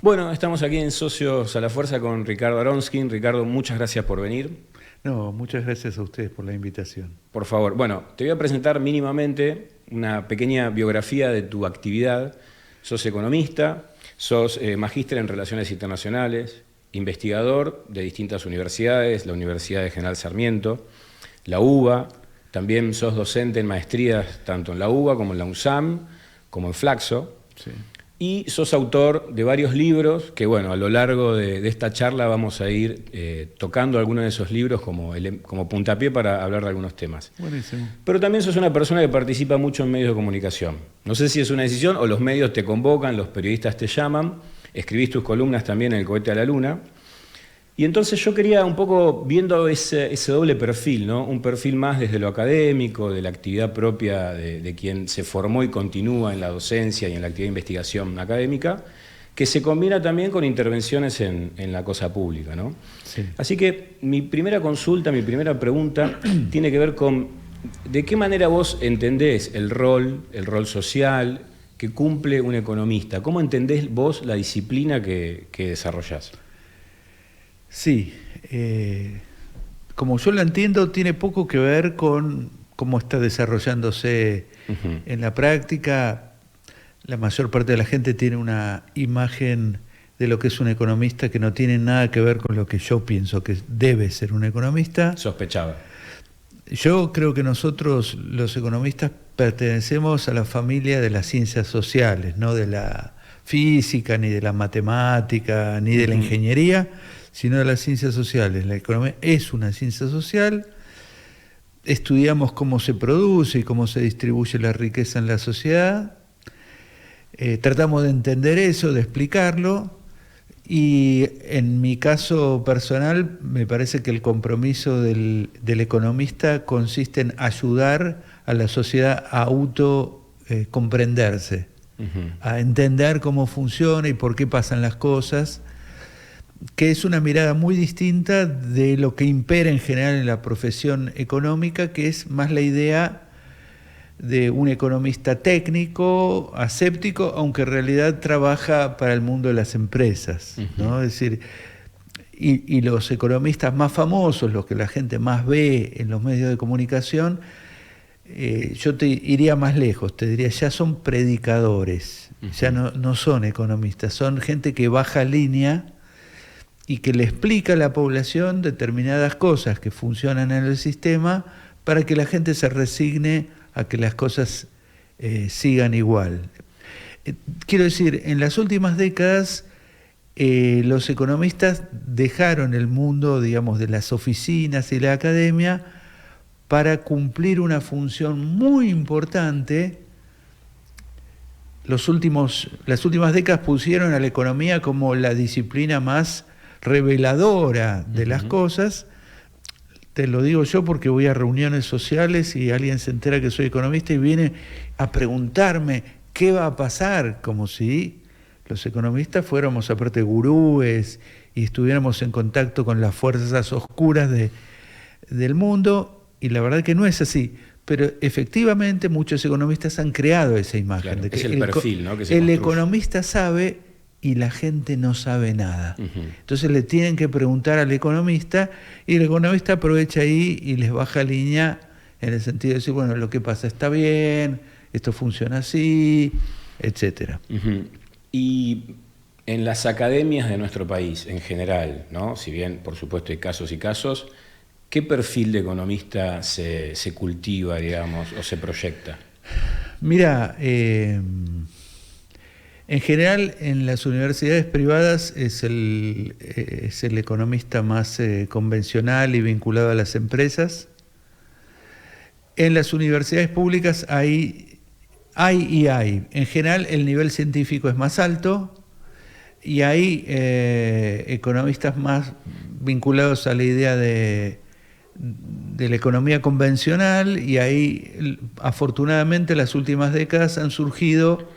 Bueno, estamos aquí en Socios a la Fuerza con Ricardo Aronskin. Ricardo, muchas gracias por venir. No, muchas gracias a ustedes por la invitación. Por favor, bueno, te voy a presentar mínimamente una pequeña biografía de tu actividad. Sos economista, sos magíster en Relaciones Internacionales, investigador de distintas universidades, la Universidad de General Sarmiento, la UBA, también sos docente en maestrías tanto en la UBA como en la UNSAM, como en Flaxo. Sí. Y sos autor de varios libros que, bueno, a lo largo de esta charla vamos a ir tocando algunos de esos libros como puntapié para hablar de algunos temas. Buenísimo. Pero también sos una persona que participa mucho en medios de comunicación. No sé si es una decisión o los medios te convocan, los periodistas te llaman, escribís tus columnas también en El Cohete a la Luna. Y entonces yo quería un poco, viendo ese doble perfil, ¿no? Un perfil más desde lo académico, de la actividad propia de quien se formó y continúa en la docencia y en la actividad de investigación académica, que se combina también con intervenciones en la cosa pública, ¿no? Sí. Así que mi primera consulta, mi primera pregunta tiene que ver con ¿de qué manera vos entendés el rol social que cumple un economista? ¿Cómo entendés vos la disciplina que desarrollás? Sí, como yo lo entiendo, tiene poco que ver con cómo está desarrollándose en la práctica. La mayor parte de la gente tiene una imagen de lo que es un economista que no tiene nada que ver con lo que yo pienso que debe ser un economista. Sospechaba. Yo creo que nosotros, los economistas, pertenecemos a la familia de las ciencias sociales, no de la física, ni de la matemática, ni de la ingeniería, sino de las ciencias sociales. La economía es una ciencia social. Estudiamos cómo se produce y cómo se distribuye la riqueza en la sociedad. Tratamos de entender eso, de explicarlo. Y en mi caso personal, me parece que el compromiso del economista consiste en ayudar a la sociedad a comprenderse, a entender cómo funciona y por qué pasan las cosas, que es una mirada muy distinta de lo que impera en general en la profesión económica, que es más la idea de un economista técnico, aséptico, aunque en realidad trabaja para el mundo de las empresas, ¿no? Es decir, y los economistas más famosos, los que la gente más ve en los medios de comunicación, yo te iría más lejos, te diría, ya son predicadores, ya no son economistas, son gente que baja línea y que le explica a la población determinadas cosas que funcionan en el sistema para que la gente se resigne a que las cosas sigan igual. Quiero decir, en las últimas décadas los economistas dejaron el mundo, digamos, de las oficinas y la academia para cumplir una función muy importante. Las últimas décadas pusieron a la economía como la disciplina más reveladora de las cosas. Te lo digo yo porque voy a reuniones sociales y alguien se entera que soy economista y viene a preguntarme qué va a pasar, como si los economistas fuéramos aparte gurúes y estuviéramos en contacto con las fuerzas oscuras del mundo, y la verdad que no es así. Pero efectivamente muchos economistas han creado esa imagen. Claro, de que es el perfil, ¿no?, que se el construye. economista sabe y la gente no sabe nada. Entonces le tienen que preguntar al economista y el economista aprovecha ahí y les baja línea en el sentido de decir, bueno, lo que pasa está bien, esto funciona así, etcétera. Y en las academias de nuestro país en general, ¿no?, si bien por supuesto hay casos y casos, ¿qué perfil de economista se cultiva, digamos, o se proyecta? Mira, en general, en las universidades privadas es el economista más convencional y vinculado a las empresas. En las universidades públicas hay. En general, el nivel científico es más alto y hay economistas más vinculados a la idea de la economía convencional, y ahí, afortunadamente, en las últimas décadas han surgido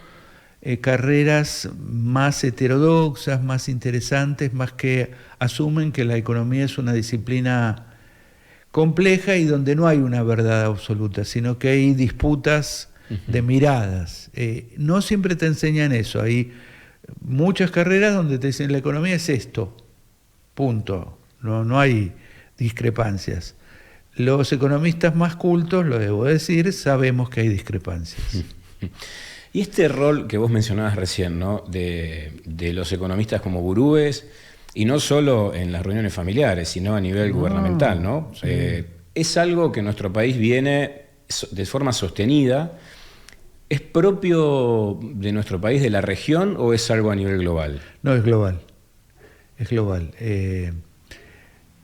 carreras más heterodoxas, más interesantes, más que asumen que la economía es una disciplina compleja y donde no hay una verdad absoluta, sino que hay disputas de miradas. No siempre te enseñan eso. Hay muchas carreras donde te dicen la economía es esto, punto. No hay discrepancias. Los economistas más cultos, lo debo decir, sabemos que hay discrepancias. Y este rol que vos mencionabas recién, ¿no? de los economistas como gurúes, y no solo en las reuniones familiares, sino a nivel gubernamental, ¿no? Sí. Es algo que nuestro país viene de forma sostenida. ¿Es propio de nuestro país, de la región, o es algo a nivel global? No, es global. Es global.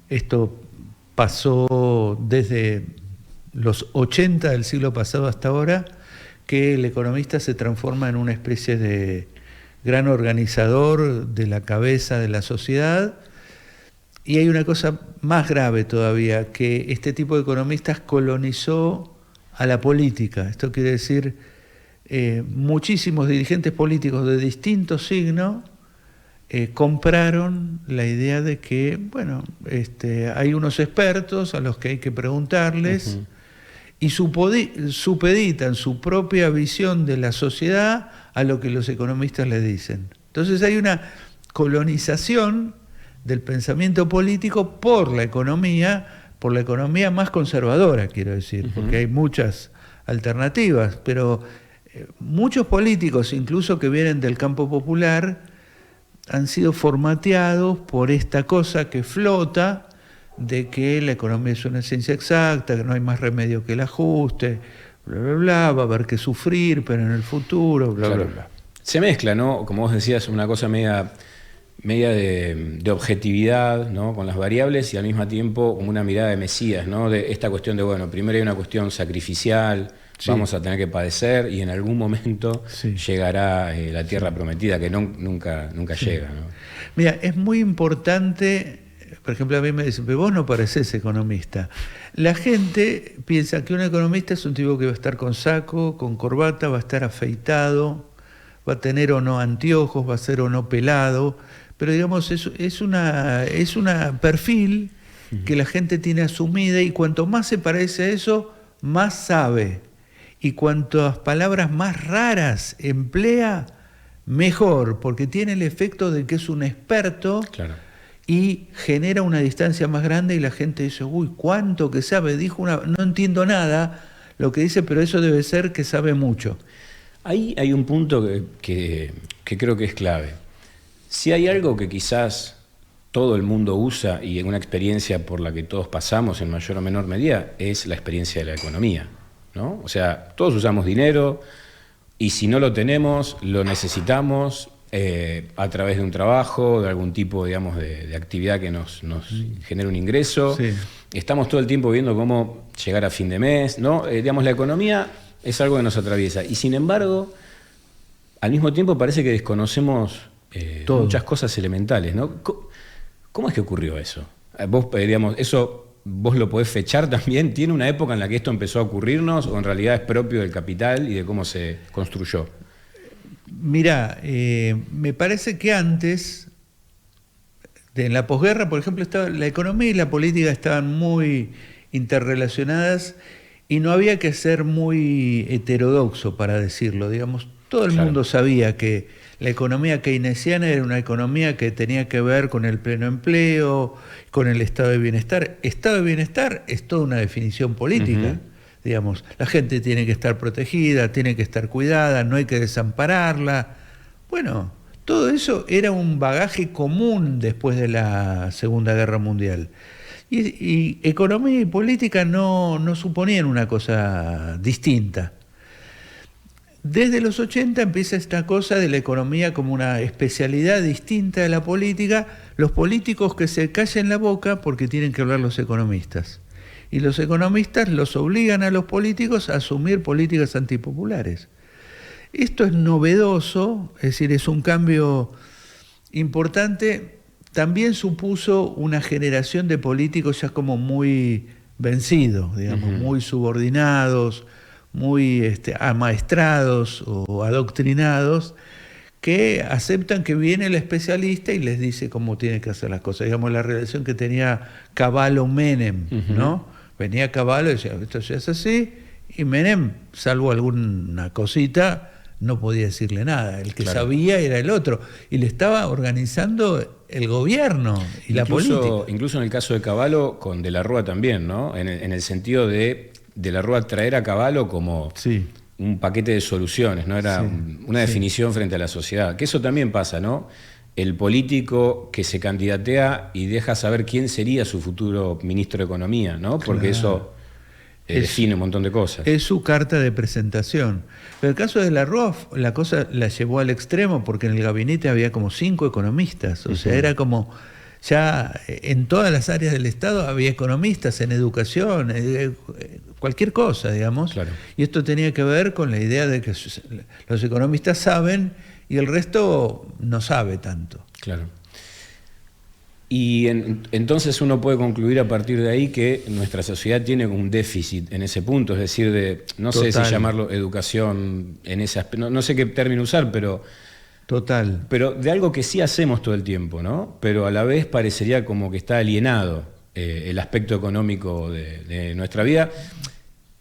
Esto pasó desde los 80 del siglo pasado hasta ahora, que el economista se transforma en una especie de gran organizador de la cabeza de la sociedad. Y hay una cosa más grave todavía, que este tipo de economistas colonizó a la política. Esto quiere decir, muchísimos dirigentes políticos de distintos signos compraron la idea de que, bueno, hay unos expertos a los que hay que preguntarles, y supeditan su propia visión de la sociedad a lo que los economistas le dicen. Entonces hay una colonización del pensamiento político por la economía más conservadora, quiero decir, porque hay muchas alternativas, pero muchos políticos, incluso que vienen del campo popular, han sido formateados por esta cosa que flota, de que la economía es una ciencia exacta, que no hay más remedio que el ajuste, bla, bla, bla, va a haber que sufrir, pero en el futuro, bla, Claro. bla, bla. Se mezcla, ¿no? Como vos decías, una cosa media de objetividad, ¿no? Con las variables, y al mismo tiempo como una mirada de Mesías, ¿no? De esta cuestión de, bueno, primero hay una cuestión sacrificial, Sí. vamos a tener que padecer, y en algún momento Sí. llegará la tierra prometida, que nunca llega, ¿no? Mira, es muy importante, por ejemplo, a mí me dicen, pero vos no parecés economista. La gente piensa que un economista es un tipo que va a estar con saco, con corbata, va a estar afeitado, va a tener o no anteojos, va a ser o no pelado, pero digamos, es una perfil que la gente tiene asumida, y cuanto más se parece a eso, más sabe. Y cuantas palabras más raras emplea, mejor, porque tiene el efecto de que es un experto. Claro. Y genera una distancia más grande, y la gente dice, uy, cuánto que sabe, no entiendo nada lo que dice, pero eso debe ser que sabe mucho. Ahí hay un punto que creo que es clave. Si hay algo que quizás todo el mundo usa, y en una experiencia por la que todos pasamos en mayor o menor medida, es la experiencia de la economía, ¿no? O sea, todos usamos dinero, y si no lo tenemos, lo necesitamos a través de un trabajo, de algún tipo, digamos, de actividad que nos genere un ingreso. Sí. Estamos todo el tiempo viendo cómo llegar a fin de mes, ¿no? Digamos, la economía es algo que nos atraviesa, y sin embargo, al mismo tiempo parece que desconocemos muchas cosas elementales, ¿no? ¿Cómo es que ocurrió eso? Vos, digamos, eso vos lo podés fechar también. ¿Tiene una época en la que esto empezó a ocurrirnos, o en realidad es propio del capital y de cómo se construyó? Mirá, me parece que antes, en la posguerra, por ejemplo, la economía y la política estaban muy interrelacionadas, y no había que ser muy heterodoxo para decirlo. Digamos, todo el mundo sabía que la economía keynesiana era una economía que tenía que ver con el pleno empleo, con el estado de bienestar. Estado de bienestar es toda una definición política. Digamos, la gente tiene que estar protegida, tiene que estar cuidada, no hay que desampararla. Bueno, todo eso era un bagaje común después de la Segunda Guerra Mundial. Y economía y política no suponían una cosa distinta. Desde los 80 empieza esta cosa de la economía como una especialidad distinta de la política. Los políticos que se callen la boca porque tienen que hablar los economistas. Y los economistas los obligan a los políticos a asumir políticas antipopulares. Esto es novedoso, es decir, es un cambio importante. También supuso una generación de políticos ya como muy vencidos, digamos, muy subordinados, muy amaestrados o adoctrinados, que aceptan que viene el especialista y les dice cómo tienen que hacer las cosas. Digamos, la relación que tenía Cavallo-Menem, ¿no? Venía Cavallo y decía, esto se hace así, y Menem, salvo alguna cosita, no podía decirle nada. El que Claro. sabía era el otro. Y le estaba organizando el gobierno y la política. Incluso en el caso de Cavallo, con De la Rúa también, ¿no? En el sentido de la Rúa traer a Cavallo como Sí. un paquete de soluciones, ¿no? Era una definición frente a la sociedad. Que eso también pasa, ¿no? El político que se candidatea y deja saber quién sería su futuro ministro de Economía, ¿no? Porque eso define un montón de cosas. Es su carta de presentación. Pero el caso de la Rúa, la cosa la llevó al extremo porque en el gabinete había como 5 economistas. O sea, era como ya en todas las áreas del Estado había economistas, en educación, cualquier cosa, digamos. Claro. Y esto tenía que ver con la idea de que los economistas saben y el resto no sabe tanto. Claro. Y entonces uno puede concluir a partir de ahí que nuestra sociedad tiene un déficit en ese punto, es decir, de no sé si llamarlo educación en ese aspecto, no sé qué término usar, pero Total. pero de algo que sí hacemos todo el tiempo, ¿no? Pero a la vez parecería como que está alienado el aspecto económico de nuestra vida,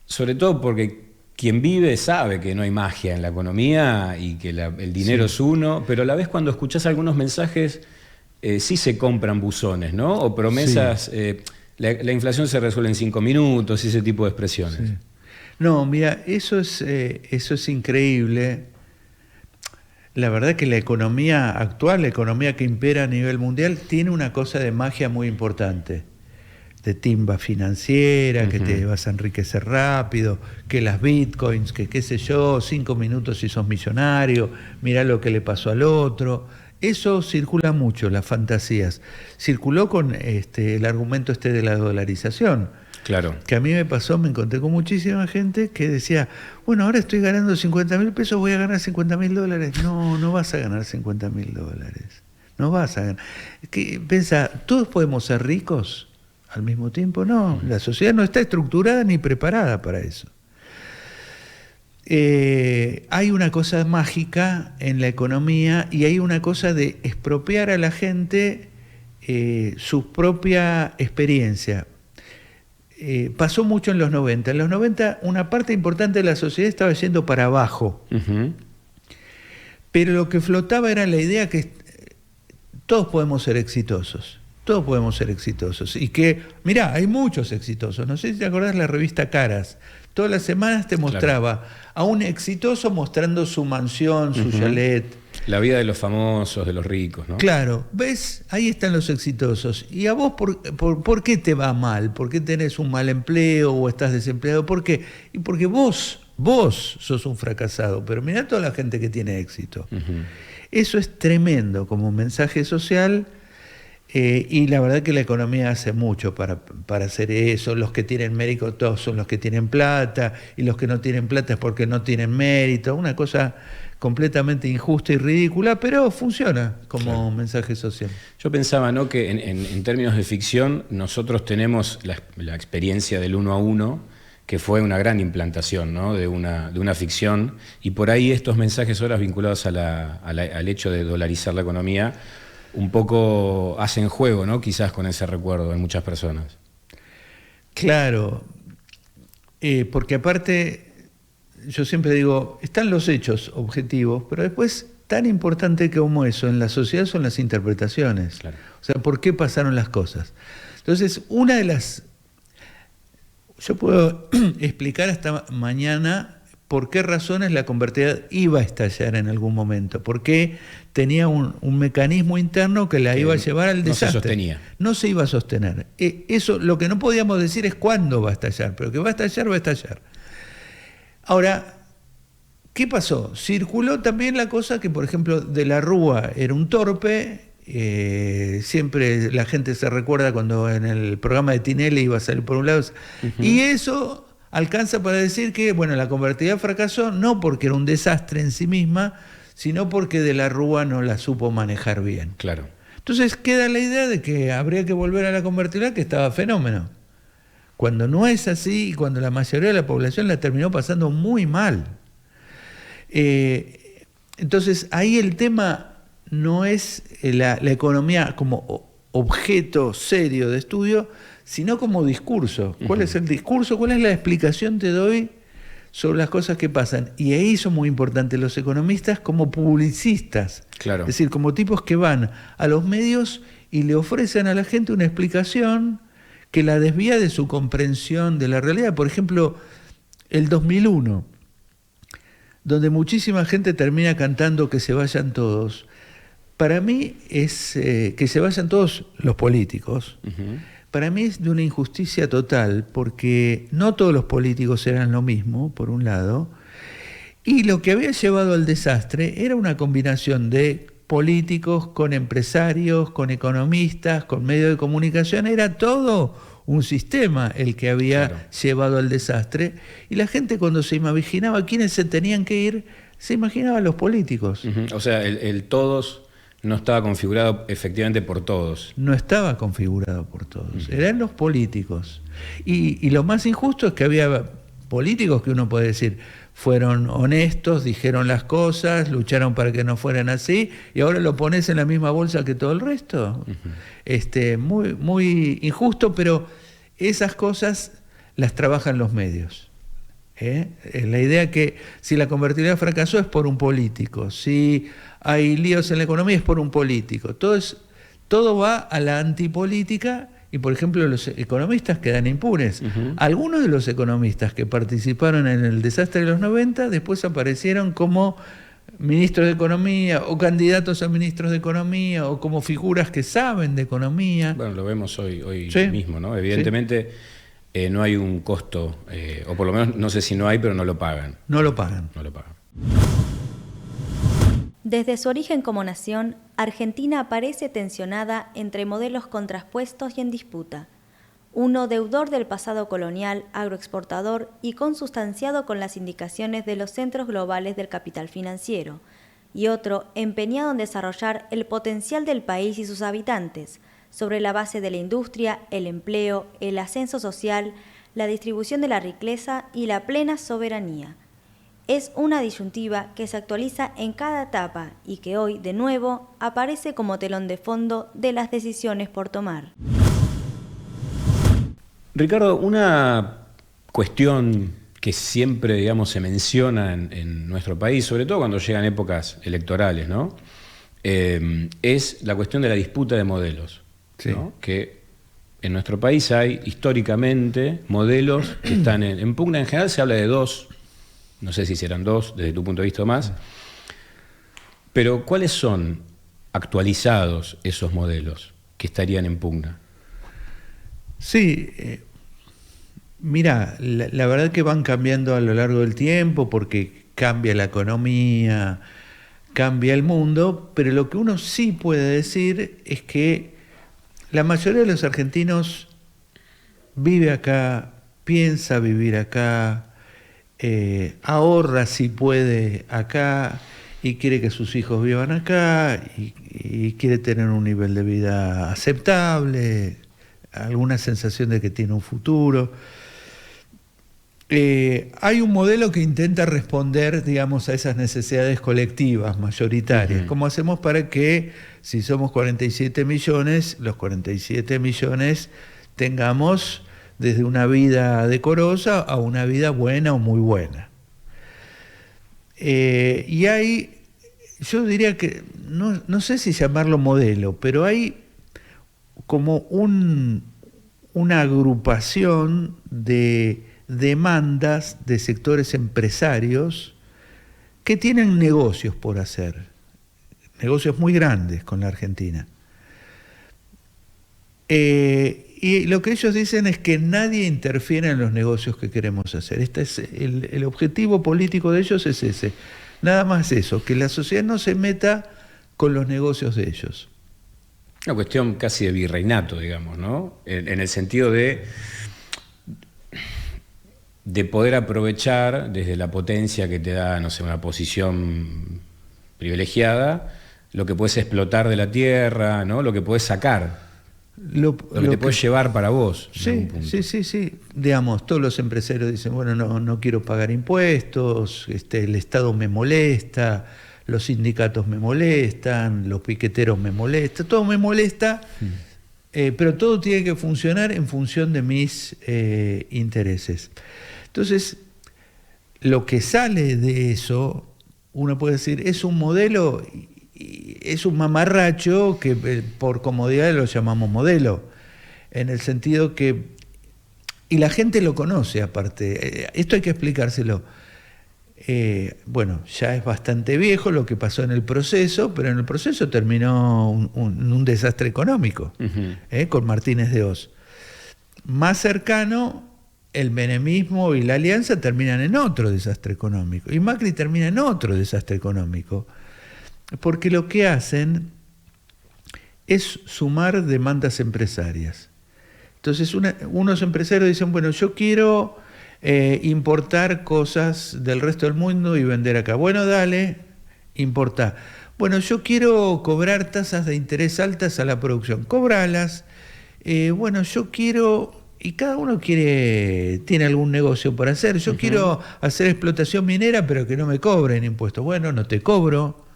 sobre todo porque quien vive sabe que no hay magia en la economía y que el dinero es uno, pero a la vez cuando escuchás algunos mensajes sí se compran buzones, ¿no? O promesas, la inflación se resuelve en 5 minutos y ese tipo de expresiones. Sí. No, mira, eso es increíble. La verdad que la economía actual, la economía que impera a nivel mundial, tiene una cosa de magia muy importante. De timba financiera, que te vas a enriquecer rápido, que las bitcoins, que qué sé yo, 5 minutos y sos millonario, mirá lo que le pasó al otro. Eso circula mucho, las fantasías. Circuló con el argumento de la dolarización. Claro. Que a mí me pasó, me encontré con muchísima gente que decía, bueno, ahora estoy ganando 50.000 pesos, voy a ganar 50.000 dólares. No, no vas a ganar 50.000 dólares. No vas a ganar. Pensa, ¿todos podemos ser ricos al mismo tiempo? No, la sociedad no está estructurada ni preparada para eso. Hay una cosa mágica en la economía y hay una cosa de expropiar a la gente su propia experiencia. Pasó mucho en los 90. En los 90 una parte importante de la sociedad estaba yendo para abajo. Pero lo que flotaba era la idea que todos podemos ser exitosos. Todos podemos ser exitosos. Y que, mirá, hay muchos exitosos. No sé si te acordás la revista Caras. Todas las semanas te mostraba a un exitoso mostrando su mansión, su chalet. La vida de los famosos, de los ricos, ¿no? Claro, ¿ves? Ahí están los exitosos. ¿Y a vos por qué te va mal? ¿Por qué tenés un mal empleo o estás desempleado? ¿Por qué? Y porque vos sos un fracasado. Pero mirá toda la gente que tiene éxito. Eso es tremendo como mensaje social. Y la verdad que la economía hace mucho para hacer eso. Los que tienen mérito todos son los que tienen plata, y los que no tienen plata es porque no tienen mérito. Una cosa completamente injusta y ridícula, pero funciona como mensaje social. Yo pensaba, ¿no?, que en términos de ficción nosotros tenemos la experiencia del 1 a 1, que fue una gran implantación, ¿no?, de una ficción, y por ahí estos mensajes ahora vinculados al hecho de dolarizar la economía un poco hacen juego, ¿no?, quizás con ese recuerdo en muchas personas. Claro, porque aparte, yo siempre digo, están los hechos objetivos, pero después, tan importante como eso en la sociedad son las interpretaciones. Claro. O sea, ¿por qué pasaron las cosas? Entonces, yo puedo explicar hasta mañana por qué razones la convertibilidad iba a estallar en algún momento, porque tenía un mecanismo interno que la iba a llevar al desastre. No se sostenía. No se iba a sostener. Eso, lo que no podíamos decir es cuándo va a estallar, pero que va a estallar, va a estallar. Ahora, ¿qué pasó? Circuló también la cosa que, por ejemplo, De la Rúa era un torpe. Siempre la gente se recuerda cuando en el programa de Tinelli iba a salir por un lado. Y eso alcanza para decir que, bueno, la convertibilidad fracasó no porque era un desastre en sí misma, sino porque De la Rúa no la supo manejar bien. Claro. Entonces queda la idea de que habría que volver a la convertibilidad, que estaba fenómeno. Cuando no es así y cuando la mayoría de la población la terminó pasando muy mal. Entonces ahí el tema no es la economía como objeto serio de estudio, sino como discurso. ¿Cuál es el discurso? ¿Cuál es la explicación que te doy sobre las cosas que pasan. Y ahí son muy importantes los economistas como publicistas. Claro. Es decir, como tipos que van a los medios y le ofrecen a la gente una explicación que la desvía de su comprensión de la realidad. Por ejemplo, el 2001, donde muchísima gente termina cantando que se vayan todos. Para mí es que se vayan todos los políticos. Para mí es de una injusticia total, porque no todos los políticos eran lo mismo, por un lado, y lo que había llevado al desastre era una combinación de políticos con empresarios, con economistas, con medios de comunicación, era todo un sistema el que había llevado al desastre, y la gente cuando se imaginaba quiénes se tenían que ir, se imaginaba los políticos. O sea, el todos no estaba configurado efectivamente por todos. No estaba configurado por todos, eran los políticos. Y lo más injusto es que había políticos que uno puede decir, fueron honestos, dijeron las cosas, lucharon para que no fueran así, y ahora lo pones en la misma bolsa que todo el resto. Muy, muy injusto, pero esas cosas las trabajan los medios. La idea que si la convertibilidad fracasó es por un político, si hay líos en la economía es por un político. Todo va a la antipolítica y, por ejemplo, los economistas quedan impunes. Algunos de los economistas que participaron en el desastre de los 90 después aparecieron como ministros de Economía o candidatos a ministros de Economía o como figuras que saben de economía. Bueno, lo vemos hoy ¿Sí? mismo, ¿no? Evidentemente no hay un costo, o por lo menos no sé si no hay, pero no lo pagan. No lo pagan. No lo pagan. Desde su origen como nación, Argentina aparece tensionada entre modelos contrapuestos y en disputa. Uno deudor del pasado colonial, agroexportador y consustanciado con las indicaciones de los centros globales del capital financiero, y otro empeñado en desarrollar el potencial del país y sus habitantes, sobre la base de la industria, el empleo, el ascenso social, la distribución de la riqueza y la plena soberanía. Es una disyuntiva que se actualiza en cada etapa y que hoy, de nuevo, aparece como telón de fondo de las decisiones por tomar. Ricardo, una cuestión que siempre, digamos, se menciona en nuestro país, sobre todo cuando llegan épocas electorales, ¿no? Es la cuestión de la disputa de modelos, ¿no? Que en nuestro país hay históricamente modelos que están en pugna. En general se habla de dos, no sé si serán dos desde tu punto de vista o más, pero ¿cuáles son actualizados esos modelos que estarían en pugna? Sí, mira, la verdad que van cambiando a lo largo del tiempo porque cambia la economía, cambia el mundo, pero lo que uno sí puede decir es que la mayoría de los argentinos vive acá, piensa vivir acá, ahorra si puede acá y quiere que sus hijos vivan acá y quiere tener un nivel de vida aceptable, alguna sensación de que tiene un futuro. Hay un modelo que intenta responder, digamos, a esas necesidades colectivas, mayoritarias. ¿Cómo hacemos para que, si somos 47 millones, los 47 millones tengamos desde una vida decorosa a una vida buena o muy buena? Y hay, yo diría que, no sé si llamarlo modelo, pero hay como una agrupación de demandas de sectores empresarios que tienen negocios por hacer, negocios muy grandes con la Argentina. Y lo que ellos dicen es que nadie interfiere en los negocios que queremos hacer. Este es el objetivo político de ellos es ese. Nada más eso, que la sociedad no se meta con los negocios de ellos. Una cuestión casi de virreinato, digamos, ¿no? En el sentido de poder aprovechar desde la potencia que te da, no sé, una posición privilegiada, lo que puedes explotar de la tierra, ¿no? Lo que puedes sacar. Lo que te puedes llevar para vos. Sí. Digamos, todos los empresarios dicen, bueno, no quiero pagar impuestos, el Estado me molesta, los sindicatos me molestan, los piqueteros me molestan, todo me molesta, pero todo tiene que funcionar en función de mis intereses. Entonces, lo que sale de eso, uno puede decir, es un modelo, es un mamarracho que por comodidad lo llamamos modelo, en el sentido que, y la gente lo conoce aparte, esto hay que explicárselo. Bueno, ya es bastante viejo lo que pasó en el proceso, pero en el proceso terminó un desastre económico, con Martínez de Oz. Más cercano, el menemismo y la alianza terminan en otro desastre económico, y Macri termina en otro desastre económico, porque lo que hacen es sumar demandas empresarias. Entonces unos empresarios dicen, bueno, yo quiero importar cosas del resto del mundo y vender acá. Bueno, dale, importá. Bueno, yo quiero cobrar tasas de interés altas a la producción. Cobralas. Bueno, yo quiero... Y cada uno tiene algún negocio por hacer. Yo quiero hacer explotación minera, pero que no me cobren impuestos. Bueno, no te cobro.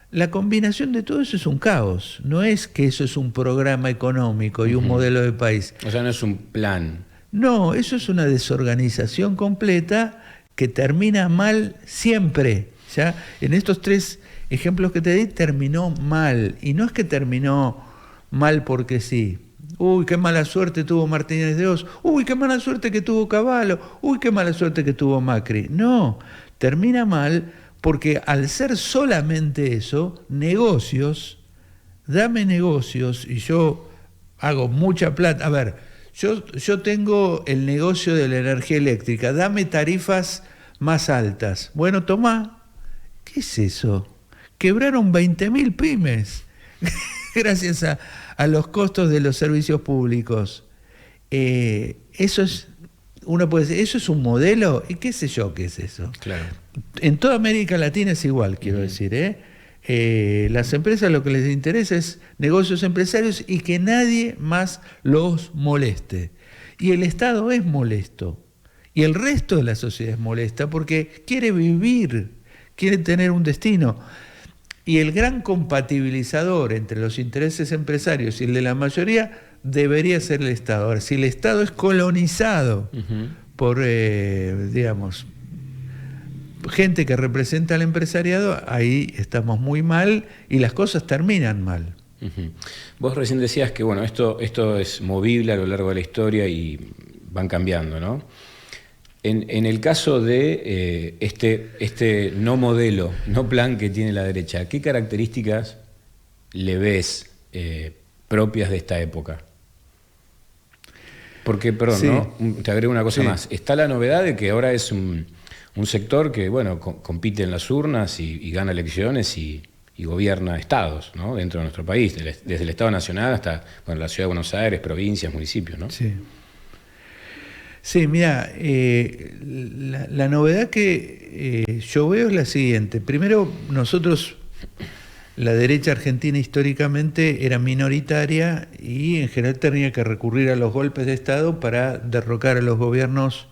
La combinación de todo eso es un caos. No es que eso es un programa económico y un modelo de país. O sea, no es un plan. No, eso es una desorganización completa que termina mal siempre. ¿Ya? En estos 3 ejemplos que te di, terminó mal. Y no es que terminó mal porque sí. Uy, qué mala suerte tuvo Martínez de Oz. Uy, qué mala suerte que tuvo Cavallo. Uy, qué mala suerte que tuvo Macri. No, termina mal porque al ser solamente eso, negocios, dame negocios y yo hago mucha plata. A ver, yo tengo el negocio de la energía eléctrica, dame tarifas más altas. Bueno, tomá. ¿Qué es eso? Quebraron 20.000 pymes gracias a los costos de los servicios públicos. Eso es, uno puede decir, ¿eso es un modelo? ¿Y qué sé yo qué es eso? Claro. En toda América Latina es igual, quiero decir, las empresas lo que les interesa es negocios empresarios y que nadie más los moleste. Y el Estado es molesto. Y el resto de la sociedad es molesta porque quiere vivir, quiere tener un destino. Y el gran compatibilizador entre los intereses empresarios y el de la mayoría debería ser el Estado. Ahora, si el Estado es colonizado por, digamos, gente que representa al empresariado, ahí estamos muy mal y las cosas terminan mal. Vos recién decías que bueno, esto es movible a lo largo de la historia y van cambiando, ¿no? En el caso de este no modelo, no plan que tiene la derecha, ¿qué características le ves propias de esta época? Porque, perdón, sí. ¿no? Te agrego una cosa más. Está la novedad de que ahora es un sector que, bueno, compite en las urnas y gana elecciones y gobierna estados, ¿no? Dentro de nuestro país, desde el Estado Nacional hasta bueno, la Ciudad de Buenos Aires, provincias, municipios, ¿no? Sí. Sí, mira, la novedad que yo veo es la siguiente. Primero, nosotros, la derecha argentina históricamente era minoritaria y en general tenía que recurrir a los golpes de Estado para derrocar a los gobiernos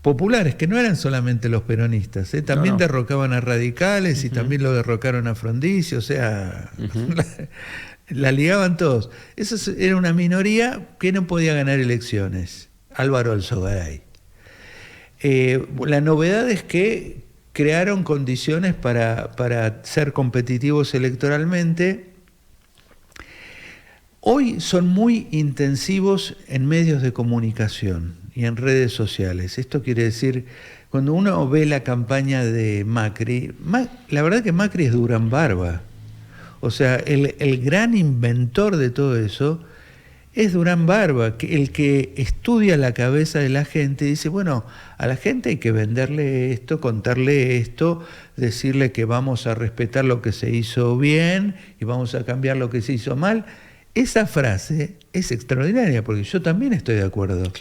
populares, que no eran solamente los peronistas, también derrocaban a radicales y también lo derrocaron a Frondizi, o sea, la ligaban todos. Eso era una minoría que no podía ganar elecciones. Álvaro Alzogaray. La novedad es que crearon condiciones para ser competitivos electoralmente. Hoy son muy intensivos en medios de comunicación y en redes sociales. Esto quiere decir, cuando uno ve la campaña de Macri, la verdad que Macri es Durán Barba. O sea, el gran inventor de todo eso es Durán Barba, el que estudia la cabeza de la gente y dice, bueno, a la gente hay que venderle esto, contarle esto, decirle que vamos a respetar lo que se hizo bien y vamos a cambiar lo que se hizo mal. Esa frase es extraordinaria, porque yo también estoy de acuerdo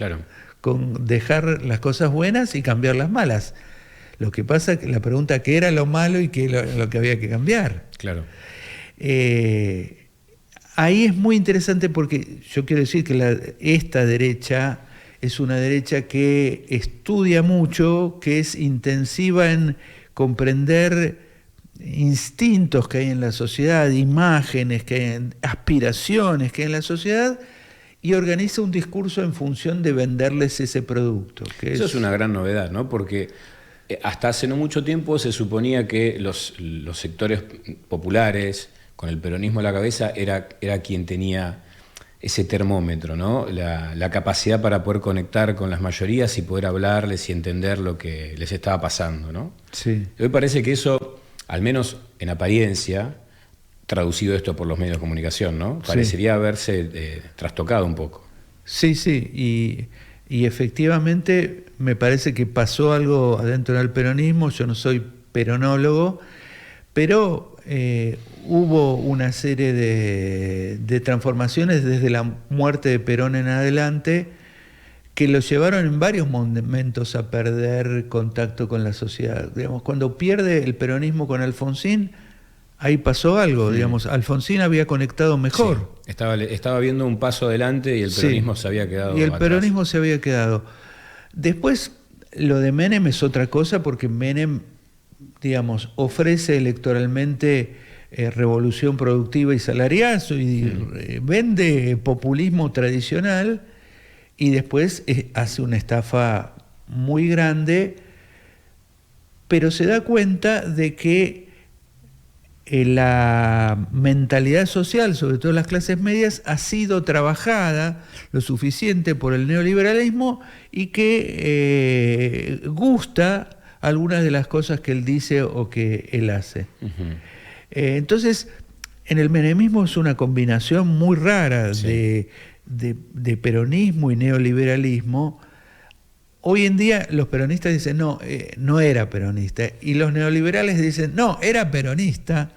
con dejar las cosas buenas y cambiar las malas. Lo que pasa es que la pregunta, ¿qué era lo malo y qué era lo que había que cambiar? Claro. Ahí es muy interesante porque yo quiero decir que esta derecha es una derecha que estudia mucho, que es intensiva en comprender instintos que hay en la sociedad, imágenes que hay, aspiraciones que hay en la sociedad, y organiza un discurso en función de venderles ese producto. Eso es una gran novedad, ¿no? Porque Hasta hace no mucho tiempo se suponía que los sectores populares, con el peronismo a la cabeza, era quien tenía ese termómetro, ¿no? La capacidad para poder conectar con las mayorías y poder hablarles y entender lo que les estaba pasando, ¿no? Sí. Hoy parece que eso, al menos en apariencia, traducido esto por los medios de comunicación, ¿no? Parecería haberse trastocado un poco. Sí, y efectivamente me parece que pasó algo adentro del peronismo. Yo no soy peronólogo, pero hubo una serie de transformaciones desde la muerte de Perón en adelante que lo llevaron en varios momentos a perder contacto con la sociedad. Digamos, cuando pierde el peronismo con Alfonsín, ahí pasó algo, digamos, Alfonsín había conectado mejor. Sí, estaba viendo un paso adelante y el peronismo se había quedado Y el atrás. peronismo se había quedado. Después, lo de Menem es otra cosa, porque Menem, digamos, ofrece electoralmente revolución productiva y salariazo, y vende populismo tradicional, y después hace una estafa muy grande, pero se da cuenta de que la mentalidad social, sobre todo las clases medias, ha sido trabajada lo suficiente por el neoliberalismo y que gusta algunas de las cosas que él dice o que él hace. Entonces, en el menemismo es una combinación muy rara de peronismo y neoliberalismo. Hoy en día los peronistas dicen, no, no era peronista. Y los neoliberales dicen, no, era peronista.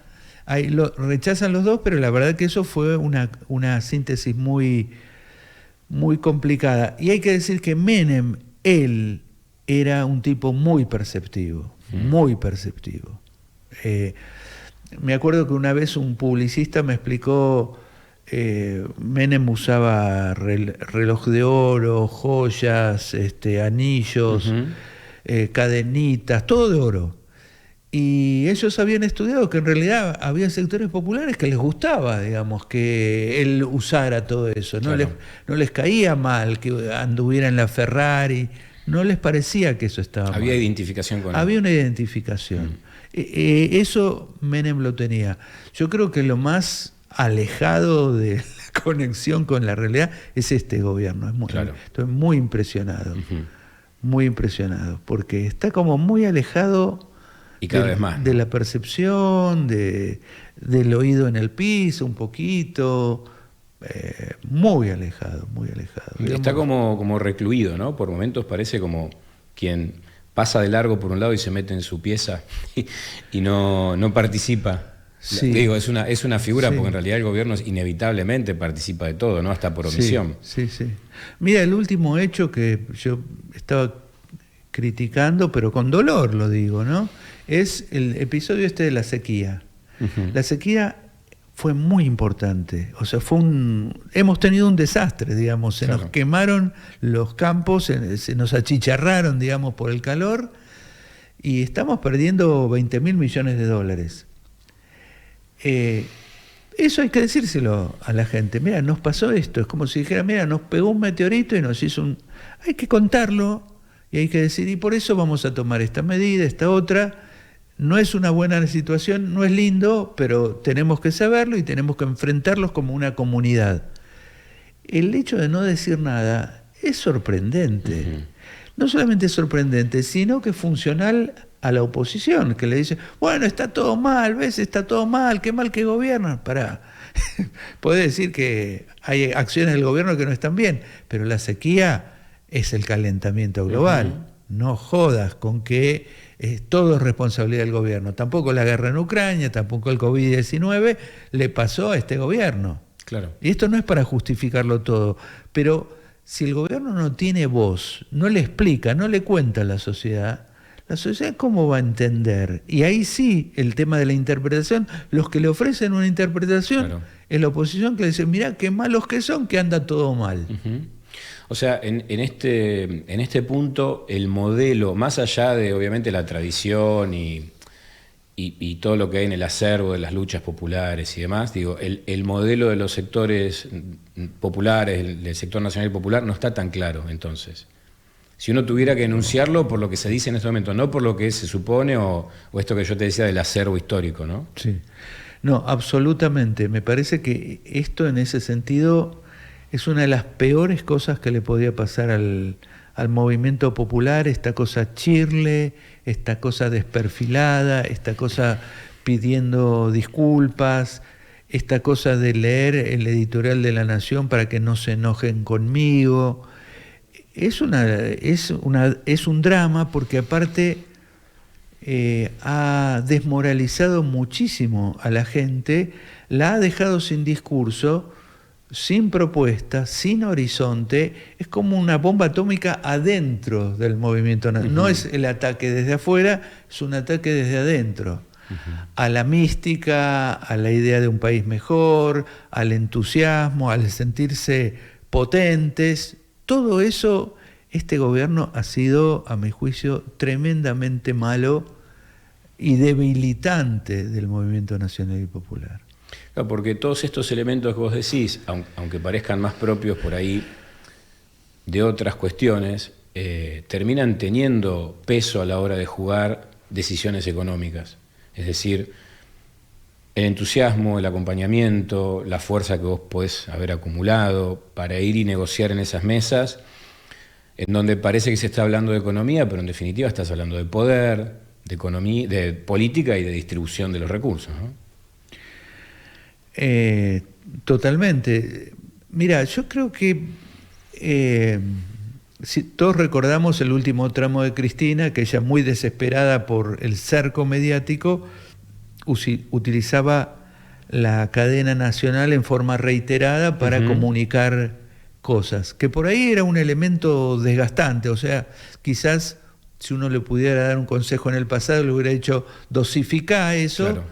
Ahí lo rechazan los dos, pero la verdad que eso fue una síntesis muy, muy complicada. Y hay que decir que Menem, él, era un tipo muy perceptivo, muy perceptivo. Me acuerdo que una vez un publicista me explicó, Menem usaba reloj de oro, joyas, anillos, cadenitas, todo de oro. Y ellos habían estudiado que en realidad había sectores populares que les gustaba, digamos, que él usara todo eso. Claro. No les caía mal que anduviera en la Ferrari, no les parecía que eso estaba mal. Había identificación con él. Había una identificación. Eso Menem lo tenía. Yo creo que lo más alejado de la conexión con la realidad es este gobierno. Estoy muy impresionado, muy impresionado, porque está como muy alejado y cada vez más, ¿no? De la percepción, del oído en el piso un poquito, muy alejado, muy alejado. Está como recluido, ¿no? Por momentos parece como quien pasa de largo por un lado y se mete en su pieza y no participa. Sí. Digo, es una figura, porque en realidad el gobierno inevitablemente participa de todo, ¿no? Hasta por omisión. Sí. Mira, el último hecho que yo estaba criticando, pero con dolor lo digo, ¿no? Es el episodio de la sequía. La sequía fue muy importante. O sea, hemos tenido un desastre, digamos. Se nos quemaron los campos, se nos achicharraron, digamos, por el calor, y estamos perdiendo 20.000 millones de dólares. Eso hay que decírselo a la gente. Mira, nos pasó esto. Es como si dijera, mira, nos pegó un meteorito y nos hizo Hay que contarlo y hay que decir, y por eso vamos a tomar esta medida, esta otra. No es una buena situación, no es lindo, pero tenemos que saberlo y tenemos que enfrentarlos como una comunidad. El hecho de no decir nada es sorprendente. No solamente es sorprendente, sino que es funcional a la oposición, que le dice, bueno, está todo mal, ¿ves? Está todo mal, qué mal que gobiernan. Pará, puede decir que hay acciones del gobierno que no están bien, pero la sequía es el calentamiento global. No jodas con que todo es responsabilidad del gobierno. Tampoco la guerra en Ucrania, tampoco el COVID-19 le pasó a este gobierno. Claro. Y esto no es para justificarlo todo, pero si el gobierno no tiene voz, no le explica, no le cuenta a la sociedad ¿cómo va a entender? Y ahí sí, el tema de la interpretación, los que le ofrecen una interpretación es la oposición, que le dice, mirá qué malos que son, que anda todo mal. O sea, en este punto, el modelo, más allá de obviamente la tradición y todo lo que hay en el acervo de las luchas populares y demás, digo, el modelo de los sectores populares, del sector nacional y popular, no está tan claro entonces. Si uno tuviera que enunciarlo por lo que se dice en este momento, no por lo que se supone o esto que yo te decía del acervo histórico, ¿no? Sí. No, absolutamente. Me parece que esto en ese sentido es una de las peores cosas que le podía pasar al movimiento popular, esta cosa chirle, esta cosa desperfilada, esta cosa pidiendo disculpas, esta cosa de leer el editorial de La Nación para que no se enojen conmigo. Es un drama porque aparte ha desmoralizado muchísimo a la gente, la ha dejado sin discurso, sin propuesta, sin horizonte. Es como una bomba atómica adentro del movimiento. No es el ataque desde afuera, es un ataque desde adentro. A la mística, a la idea de un país mejor, al entusiasmo, al sentirse potentes. Todo eso, este gobierno ha sido, a mi juicio, tremendamente malo y debilitante del movimiento nacional y popular. Claro, porque todos estos elementos que vos decís, aunque parezcan más propios por ahí de otras cuestiones, terminan teniendo peso a la hora de jugar decisiones económicas. Es decir, el entusiasmo, el acompañamiento, la fuerza que vos podés haber acumulado para ir y negociar en esas mesas, en donde parece que se está hablando de economía, pero en definitiva estás hablando de poder, de economía, de política y de distribución de los recursos, ¿no? Totalmente. Mira, yo creo que si todos recordamos el último tramo de Cristina, que ella, muy desesperada por el cerco mediático, utilizaba la cadena nacional en forma reiterada para comunicar cosas, que por ahí era un elemento desgastante. O sea, quizás si uno le pudiera dar un consejo en el pasado, le hubiera dicho: dosificá eso, claro,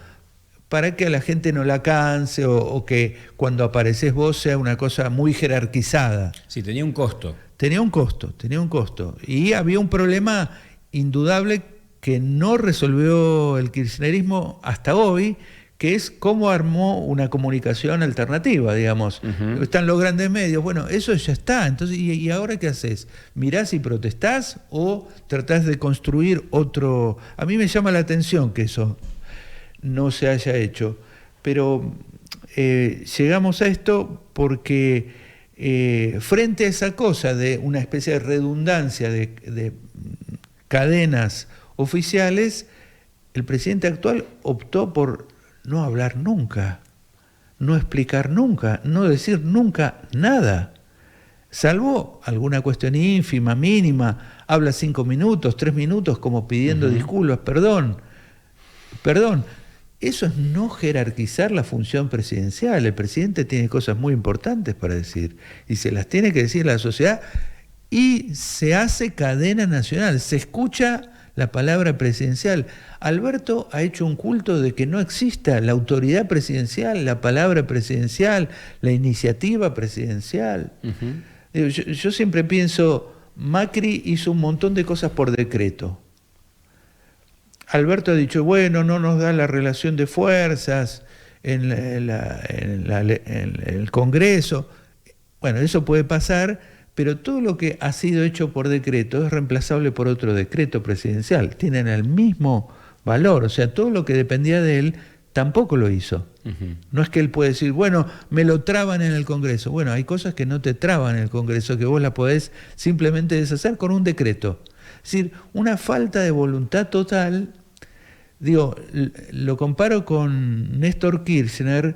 para que a la gente no la canse o que cuando apareces vos sea una cosa muy jerarquizada. Sí, tenía un costo. Tenía un costo. Y había un problema indudable que no resolvió el kirchnerismo hasta hoy, que es cómo armó una comunicación alternativa, digamos. Están los grandes medios, bueno, eso ya está. Entonces, ¿y ahora qué haces? ¿Mirás y protestás o tratás de construir otro? A mí me llama la atención que eso no se haya hecho, pero llegamos a esto porque frente a esa cosa de una especie de redundancia de cadenas oficiales, el presidente actual optó por no hablar nunca, no explicar nunca, no decir nunca nada, salvo alguna cuestión ínfima, mínima. Habla 5 minutos, 3 minutos como pidiendo disculpas, perdón. Eso es no jerarquizar la función presidencial. El presidente tiene cosas muy importantes para decir y se las tiene que decir a la sociedad, y se hace cadena nacional, se escucha la palabra presidencial. Alberto ha hecho un culto de que no exista la autoridad presidencial, la palabra presidencial, la iniciativa presidencial. Yo siempre pienso, Macri hizo un montón de cosas por decreto. Alberto ha dicho, bueno, no nos da la relación de fuerzas en el Congreso. Bueno, eso puede pasar, pero todo lo que ha sido hecho por decreto es reemplazable por otro decreto presidencial. Tienen el mismo valor, o sea, todo lo que dependía de él tampoco lo hizo. No es que él puede decir, bueno, me lo traban en el Congreso. Bueno, hay cosas que no te traban en el Congreso, que vos las podés simplemente deshacer con un decreto. Es decir, una falta de voluntad total. Digo, lo comparo con Néstor Kirchner,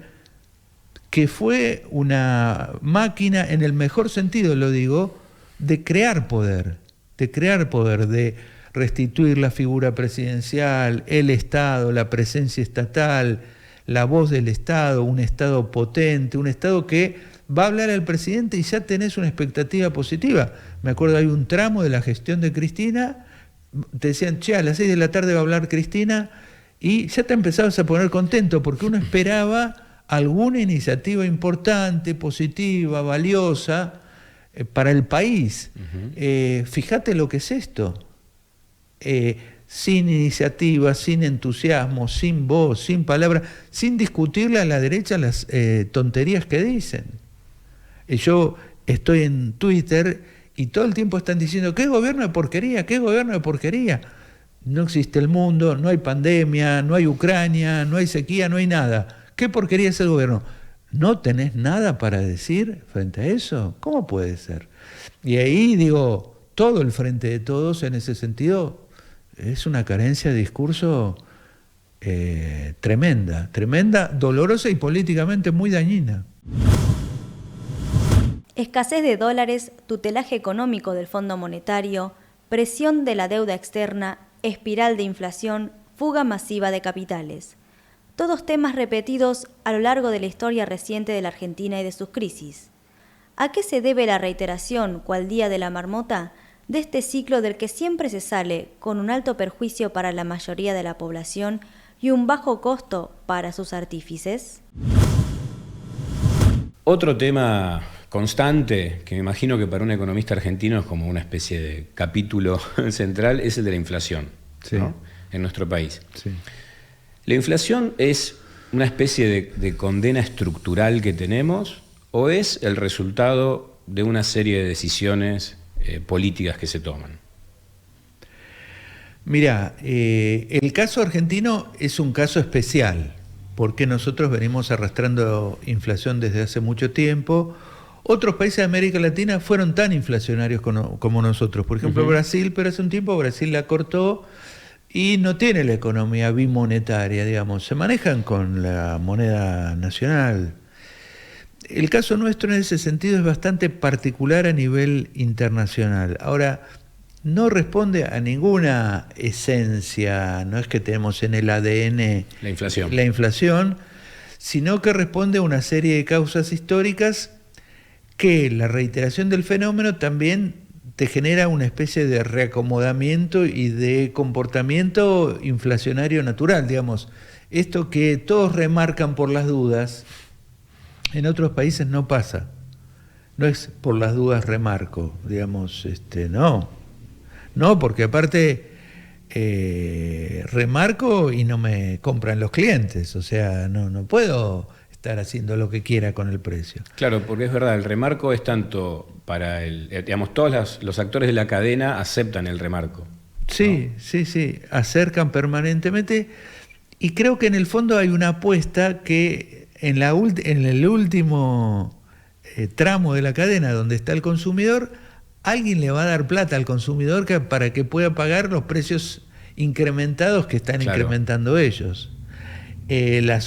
que fue una máquina, en el mejor sentido lo digo, de crear poder, de restituir la figura presidencial, el Estado, la presencia estatal, la voz del Estado, un Estado potente, un Estado que va a hablar al presidente y ya tenés una expectativa positiva. Me acuerdo, hay un tramo de la gestión de Cristina, te decían, che, a las 6 de la tarde va a hablar Cristina, y ya te empezabas a poner contento, porque uno esperaba alguna iniciativa importante, positiva, valiosa, para el país. Fíjate lo que es esto. Sin iniciativa, sin entusiasmo, sin voz, sin palabra, sin discutirle a la derecha las tonterías que dicen. Yo estoy en Twitter Y todo el tiempo están diciendo, ¿qué gobierno de porquería? ¿Qué gobierno de porquería? No existe el mundo, no hay pandemia, no hay Ucrania, no hay sequía, no hay nada. ¿Qué porquería es el gobierno? ¿No tenés nada para decir frente a eso? ¿Cómo puede ser? Y ahí digo, todo el Frente de Todos en ese sentido es una carencia de discurso tremenda, dolorosa y políticamente muy dañina. Escasez de dólares, tutelaje económico del Fondo Monetario, presión de la deuda externa, espiral de inflación, fuga masiva de capitales. Todos temas repetidos a lo largo de la historia reciente de la Argentina y de sus crisis. ¿A qué se debe la reiteración, cual día de la marmota, de este ciclo del que siempre se sale con un alto perjuicio para la mayoría de la población y un bajo costo para sus artífices? Otro tema constante, que me imagino que para un economista argentino es como una especie de capítulo central, es el de la inflación, sí, ¿no? En nuestro país. Sí. ¿La inflación es una especie de condena estructural que tenemos o es el resultado de una serie de decisiones políticas que se toman? Mirá, el caso argentino es un caso especial, porque nosotros venimos arrastrando inflación desde hace mucho tiempo. Otros países de América Latina fueron tan inflacionarios como nosotros. Por ejemplo, Brasil, pero hace un tiempo Brasil la cortó y no tiene la economía bimonetaria, digamos. Se manejan con la moneda nacional. El caso nuestro en ese sentido es bastante particular a nivel internacional. Ahora, no responde a ninguna esencia, no es que tenemos en el ADN la inflación, sino que responde a una serie de causas históricas que la reiteración del fenómeno también te genera una especie de reacomodamiento y de comportamiento inflacionario natural, digamos. Esto que todos remarcan por las dudas, en otros países no pasa. No es por las dudas remarco, digamos, no. No, porque aparte remarco y no me compran los clientes, o sea, no puedo estar haciendo lo que quiera con el precio. Claro, porque es verdad, el remarco es tanto para digamos, todos los actores de la cadena aceptan el remarco. Sí, ¿no? Sí, acercan permanentemente y creo que en el fondo hay una apuesta que en el último tramo de la cadena donde está el consumidor, alguien le va a dar plata al consumidor para que pueda pagar los precios incrementados que están incrementando ellos. La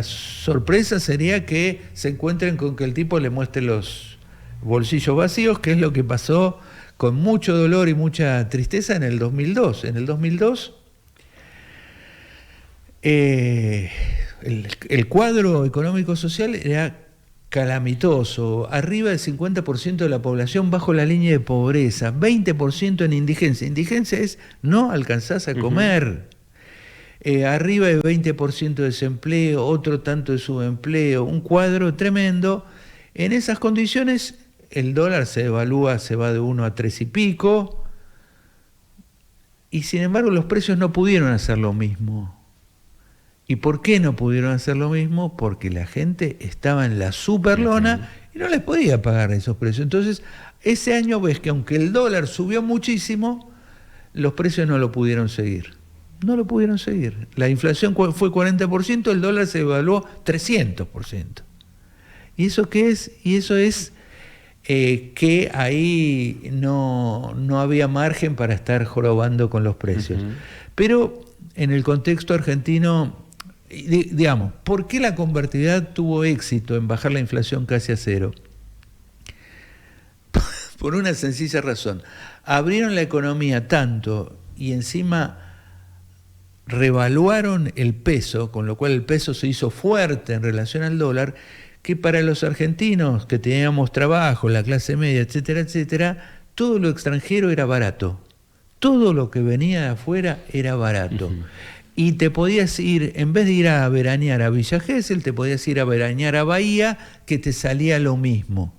sorpresa sería que se encuentren con que el tipo le muestre los bolsillos vacíos, que es lo que pasó con mucho dolor y mucha tristeza en el 2002. En el 2002 el cuadro económico-social era calamitoso, arriba del 50% de la población bajo la línea de pobreza, 20% en indigencia. Indigencia es no alcanzás a comer. Arriba de 20% de desempleo, otro tanto de subempleo, un cuadro tremendo. En esas condiciones el dólar se devalúa, se va de 1 a 3 y pico, y sin embargo los precios no pudieron hacer lo mismo. ¿Y por qué no pudieron hacer lo mismo? Porque la gente estaba en la superlona y no les podía pagar esos precios. Entonces, ese año ves que aunque el dólar subió muchísimo, los precios no lo pudieron seguir. No lo pudieron seguir. La inflación fue 40%, el dólar se evaluó 300%. ¿Y eso qué es? Y eso es que ahí no había margen para estar jorobando con los precios. Pero en el contexto argentino, digamos, ¿por qué la convertibilidad tuvo éxito en bajar la inflación casi a cero? Por una sencilla razón. Abrieron la economía tanto y encima revaluaron el peso, con lo cual el peso se hizo fuerte en relación al dólar, que para los argentinos que teníamos trabajo, la clase media, etcétera, etcétera, todo lo extranjero era barato. Todo lo que venía de afuera era barato. Y te podías ir, en vez de ir a veranear a Villa Gesell, te podías ir a veranear a Bahía, que te salía lo mismo.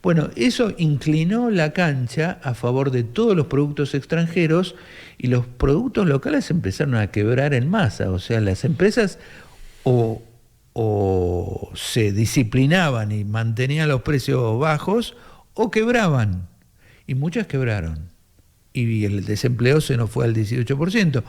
Bueno, eso inclinó la cancha a favor de todos los productos extranjeros y los productos locales empezaron a quebrar en masa. O sea, las empresas o se disciplinaban y mantenían los precios bajos o quebraban. y muchas quebraron. Y el desempleo se nos fue al 18%.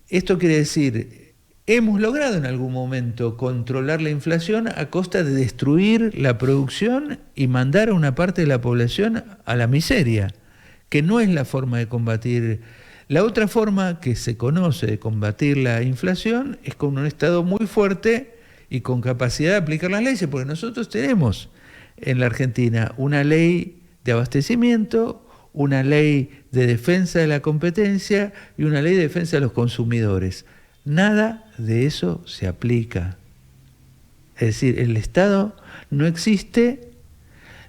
Esto quiere decir, hemos logrado en algún momento controlar la inflación a costa de destruir la producción y mandar a una parte de la población a la miseria, que no es la forma de combatir. La otra forma que se conoce de combatir la inflación es con un Estado muy fuerte y con capacidad de aplicar las leyes, porque nosotros tenemos en la Argentina una ley de abastecimiento, una ley de defensa de la competencia y una ley de defensa de los consumidores. Nada de eso se aplica. Es decir, el Estado no existe,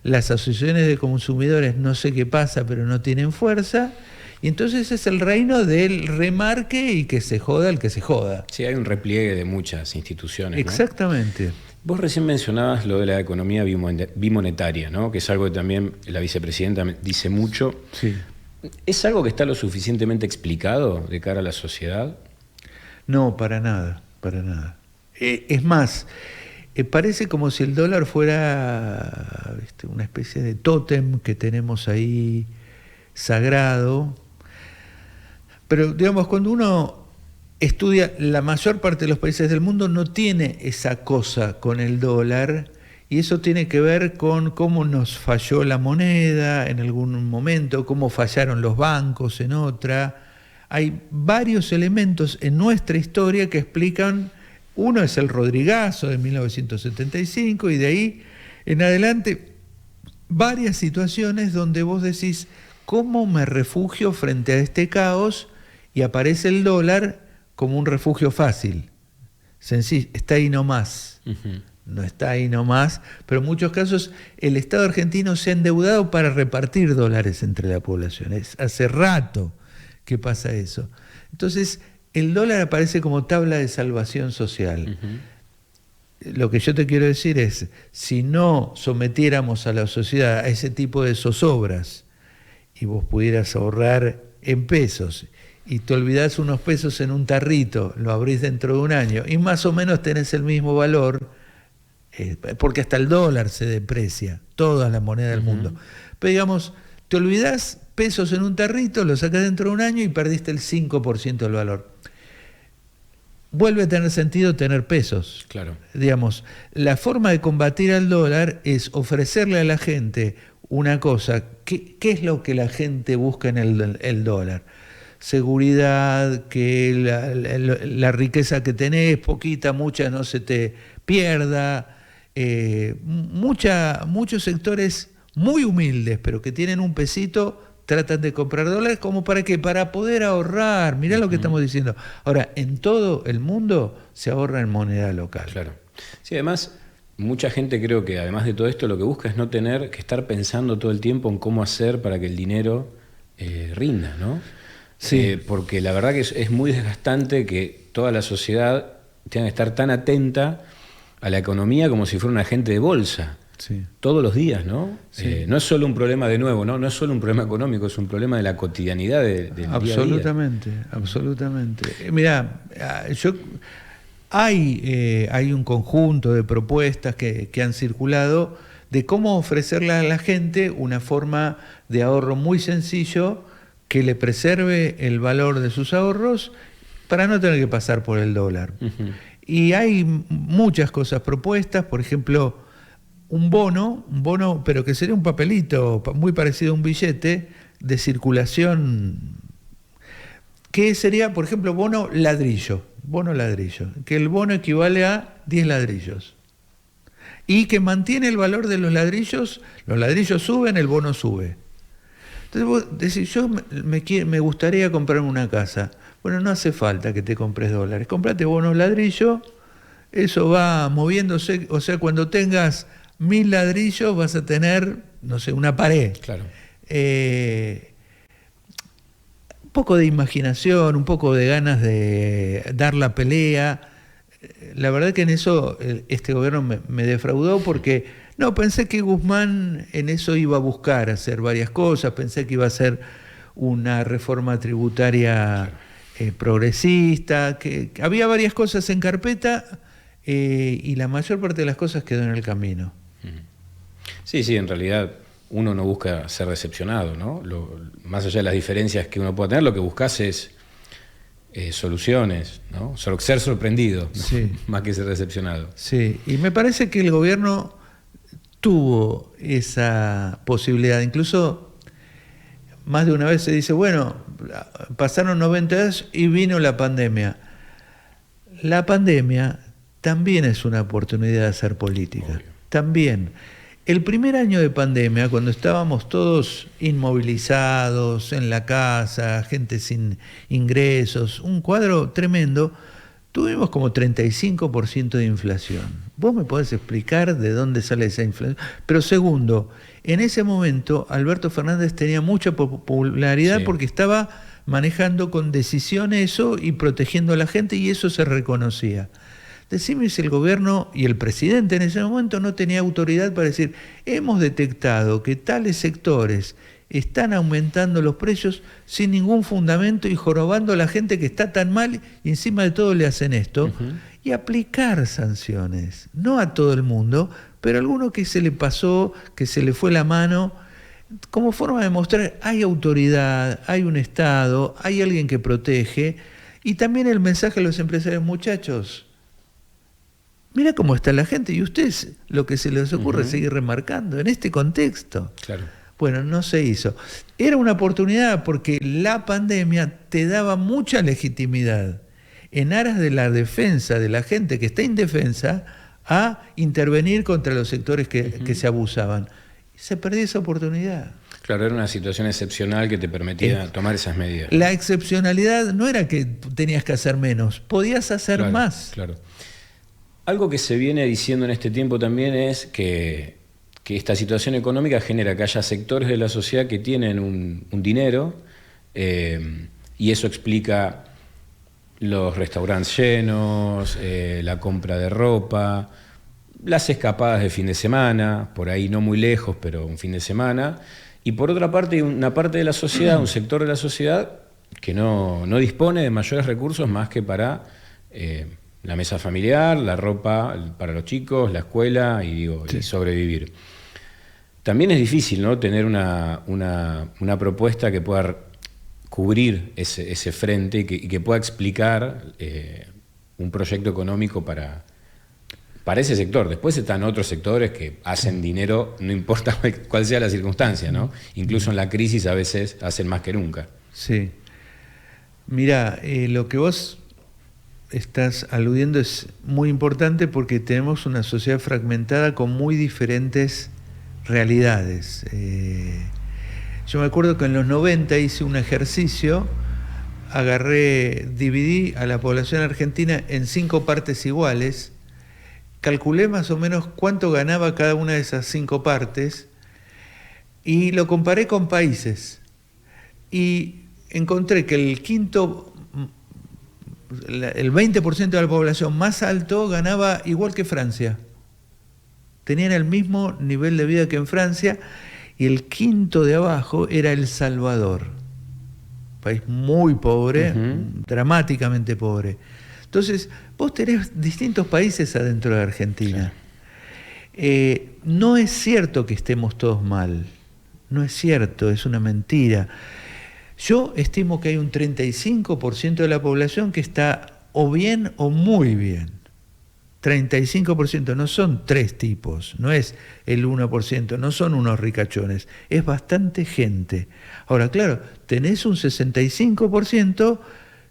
las asociaciones de consumidores no sé qué pasa, pero no tienen fuerza, y entonces es el reino del remarque y que se joda el que se joda. Sí, hay un repliegue de muchas instituciones, ¿no? Exactamente. Vos recién mencionabas lo de la economía bimonetaria, ¿no? Que es algo que también la vicepresidenta dice mucho. Sí. ¿Es algo que está lo suficientemente explicado de cara a la sociedad? No, para nada, para nada. Es más, parece como si el dólar fuera una especie de tótem que tenemos ahí sagrado. Pero, digamos, cuando uno estudia, la mayor parte de los países del mundo no tiene esa cosa con el dólar, y eso tiene que ver con cómo nos falló la moneda en algún momento, cómo fallaron los bancos en otra. Hay varios elementos en nuestra historia que explican, uno es el Rodrigazo de 1975, y de ahí en adelante varias situaciones donde vos decís, ¿cómo me refugio frente a este caos? Y aparece el dólar como un refugio fácil. Sencillo, está ahí nomás. No está ahí nomás, pero en muchos casos el Estado argentino se ha endeudado para repartir dólares entre la población. Hace rato que pasa eso. Entonces, el dólar aparece como tabla de salvación social. Lo que yo te quiero decir es, si no sometiéramos a la sociedad a ese tipo de zozobras y vos pudieras ahorrar en pesos y te olvidás unos pesos en un tarrito, lo abrís dentro de un año y más o menos tenés el mismo valor, porque hasta el dólar se deprecia, toda la moneda del mundo. Pero digamos, te olvidás pesos en un tarrito, lo sacás dentro de un año y perdiste el 5% del valor. Vuelve a tener sentido tener pesos. Claro. Digamos, la forma de combatir al dólar es ofrecerle a la gente una cosa. ¿Qué es lo que la gente busca en el dólar? Seguridad, que la riqueza que tenés, poquita, mucha, no se te pierda. Muchos sectores muy humildes, pero que tienen un pesito, tratan de comprar dólares. ¿Como para qué? Para poder ahorrar. Mirá lo que estamos diciendo. Ahora, en todo el mundo se ahorra en moneda local. Claro. Sí, además, mucha gente creo que además de todo esto lo que busca es no tener que estar pensando todo el tiempo en cómo hacer para que el dinero rinda, ¿no? Sí. Porque la verdad que es muy desgastante que toda la sociedad tenga que estar tan atenta a la economía como si fuera un agente de bolsa. Sí. Todos los días, ¿no? Sí. No es solo un problema de nuevo, ¿no? No es solo un problema económico, es un problema de la cotidianidad del día a día. Absolutamente. Mirá, hay un conjunto de propuestas que han circulado de cómo ofrecerle a la gente una forma de ahorro muy sencillo que le preserve el valor de sus ahorros para no tener que pasar por el dólar. Y hay muchas cosas propuestas, por ejemplo, un bono, pero que sería un papelito muy parecido a un billete de circulación, que sería, por ejemplo, bono ladrillo, que el bono equivale a 10 ladrillos. Y que mantiene el valor de los ladrillos suben, el bono sube. Entonces vos decís, yo me gustaría comprarme una casa. Bueno, no hace falta que te compres dólares, comprate bonos ladrillo, eso va moviéndose, o sea, cuando tengas 1000 ladrillos vas a tener, no sé, una pared. Claro. Un poco de imaginación, un poco de ganas de dar la pelea. La verdad que en eso este gobierno me defraudó porque pensé que Guzmán en eso iba a buscar hacer varias cosas, pensé que iba a hacer una reforma tributaria progresista, que había varias cosas en carpeta y la mayor parte de las cosas quedó en el camino. Sí, en realidad uno no busca ser decepcionado, ¿no? Más allá de las diferencias que uno pueda tener, lo que buscas es soluciones, ¿no? Ser sorprendido, ¿no? Sí. Más que ser decepcionado. Sí, y me parece que el gobierno tuvo esa posibilidad. Incluso más de una vez se dice, bueno, pasaron 90 años y vino la pandemia. La pandemia también es una oportunidad de hacer política. Obvio. También. El primer año de pandemia, cuando estábamos todos inmovilizados en la casa, gente sin ingresos, un cuadro tremendo, tuvimos como 35% de inflación. ¿Vos me podés explicar de dónde sale esa inflación? Pero segundo, en ese momento Alberto Fernández tenía mucha popularidad, sí, porque estaba manejando con decisión eso y protegiendo a la gente, y eso se reconocía. Decime si el gobierno y el presidente en ese momento no tenía autoridad para decir, hemos detectado que tales sectores están aumentando los precios sin ningún fundamento y jorobando a la gente que está tan mal, y encima de todo le hacen esto, y aplicar sanciones, no a todo el mundo, pero a alguno que se le pasó, que se le fue la mano, como forma de mostrar, hay autoridad, hay un Estado, hay alguien que protege. Y también el mensaje a los empresarios, muchachos, mira cómo está la gente, y ustedes lo que se les ocurre es seguir remarcando en este contexto. Claro. Bueno, no se hizo. Era una oportunidad porque la pandemia te daba mucha legitimidad en aras de la defensa de la gente que está indefensa a intervenir contra los sectores que se abusaban. Se perdió esa oportunidad. Claro, era una situación excepcional que te permitía tomar esas medidas. La excepcionalidad no era que tenías que hacer menos, podías hacer más. Claro. Algo que se viene diciendo en este tiempo también es que esta situación económica genera que haya sectores de la sociedad que tienen un dinero, y eso explica los restaurantes llenos, la compra de ropa, las escapadas de fin de semana, por ahí no muy lejos, pero un fin de semana. Y por otra parte, hay una parte de la sociedad, un sector de la sociedad que no dispone de mayores recursos más que para la mesa familiar, la ropa para los chicos, la escuela y sobrevivir. También es difícil, ¿no?, tener una propuesta que pueda cubrir ese frente y que pueda explicar un proyecto económico para ese sector. Después están otros sectores que hacen dinero, no importa cuál sea la circunstancia, ¿no? Incluso en la crisis a veces hacen más que nunca. Sí. Mirá, lo que vos estás aludiendo es muy importante porque tenemos una sociedad fragmentada con muy diferentes realidades. Yo me acuerdo que en los 90 hice un ejercicio, dividí a la población argentina en 5 partes iguales, calculé más o menos cuánto ganaba cada una de esas 5 partes y lo comparé con países. Y encontré que el 20% de la población más alto ganaba igual que Francia. Tenían el mismo nivel de vida que en Francia, y el quinto de abajo era El Salvador. País muy pobre, dramáticamente pobre. Entonces, vos tenés distintos países adentro de Argentina. No es cierto que estemos todos mal. No es cierto, es una mentira. Yo estimo que hay un 35% de la población que está o bien o muy bien. 35%, no son 3 tipos, no es el 1%, no son unos ricachones, es bastante gente. Ahora, claro, tenés un 65%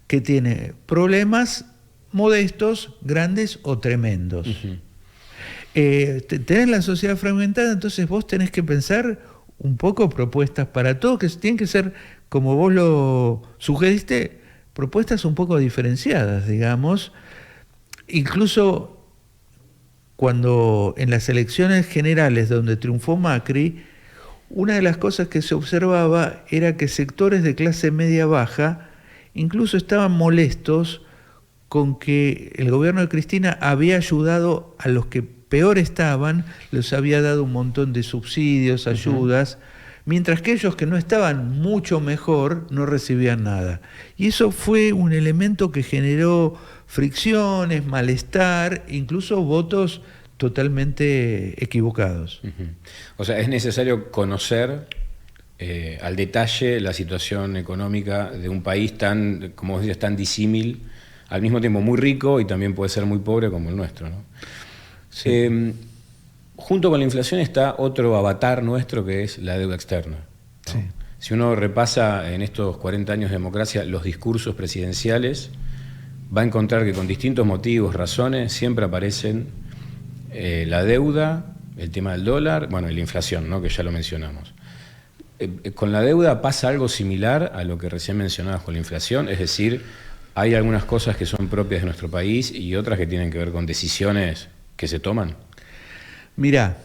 que tiene problemas modestos, grandes o tremendos. Tenés la sociedad fragmentada, entonces vos tenés que pensar un poco propuestas para todos, que tienen que ser, como vos lo sugeriste, propuestas un poco diferenciadas, digamos. Incluso cuando en las elecciones generales donde triunfó Macri, una de las cosas que se observaba era que sectores de clase media-baja incluso estaban molestos con que el gobierno de Cristina había ayudado a los que peor estaban, les había dado un montón de subsidios, ayudas, mientras que ellos que no estaban mucho mejor no recibían nada. Y eso fue un elemento que generó fricciones, malestar, incluso votos totalmente equivocados. O sea, es necesario conocer al detalle la situación económica de un país tan, como vos decías, tan disímil, al mismo tiempo muy rico y también puede ser muy pobre como el nuestro, ¿no? Sí. Junto con la inflación está otro avatar nuestro que es la deuda externa, ¿no? Sí. Si uno repasa en estos 40 años de democracia los discursos presidenciales, va a encontrar que con distintos motivos, razones, siempre aparecen la deuda, el tema del dólar, bueno, y la inflación, ¿no? Que ya lo mencionamos. Con la deuda pasa algo similar a lo que recién mencionabas con la inflación, es decir, hay algunas cosas que son propias de nuestro país y otras que tienen que ver con decisiones que se toman. Mirá,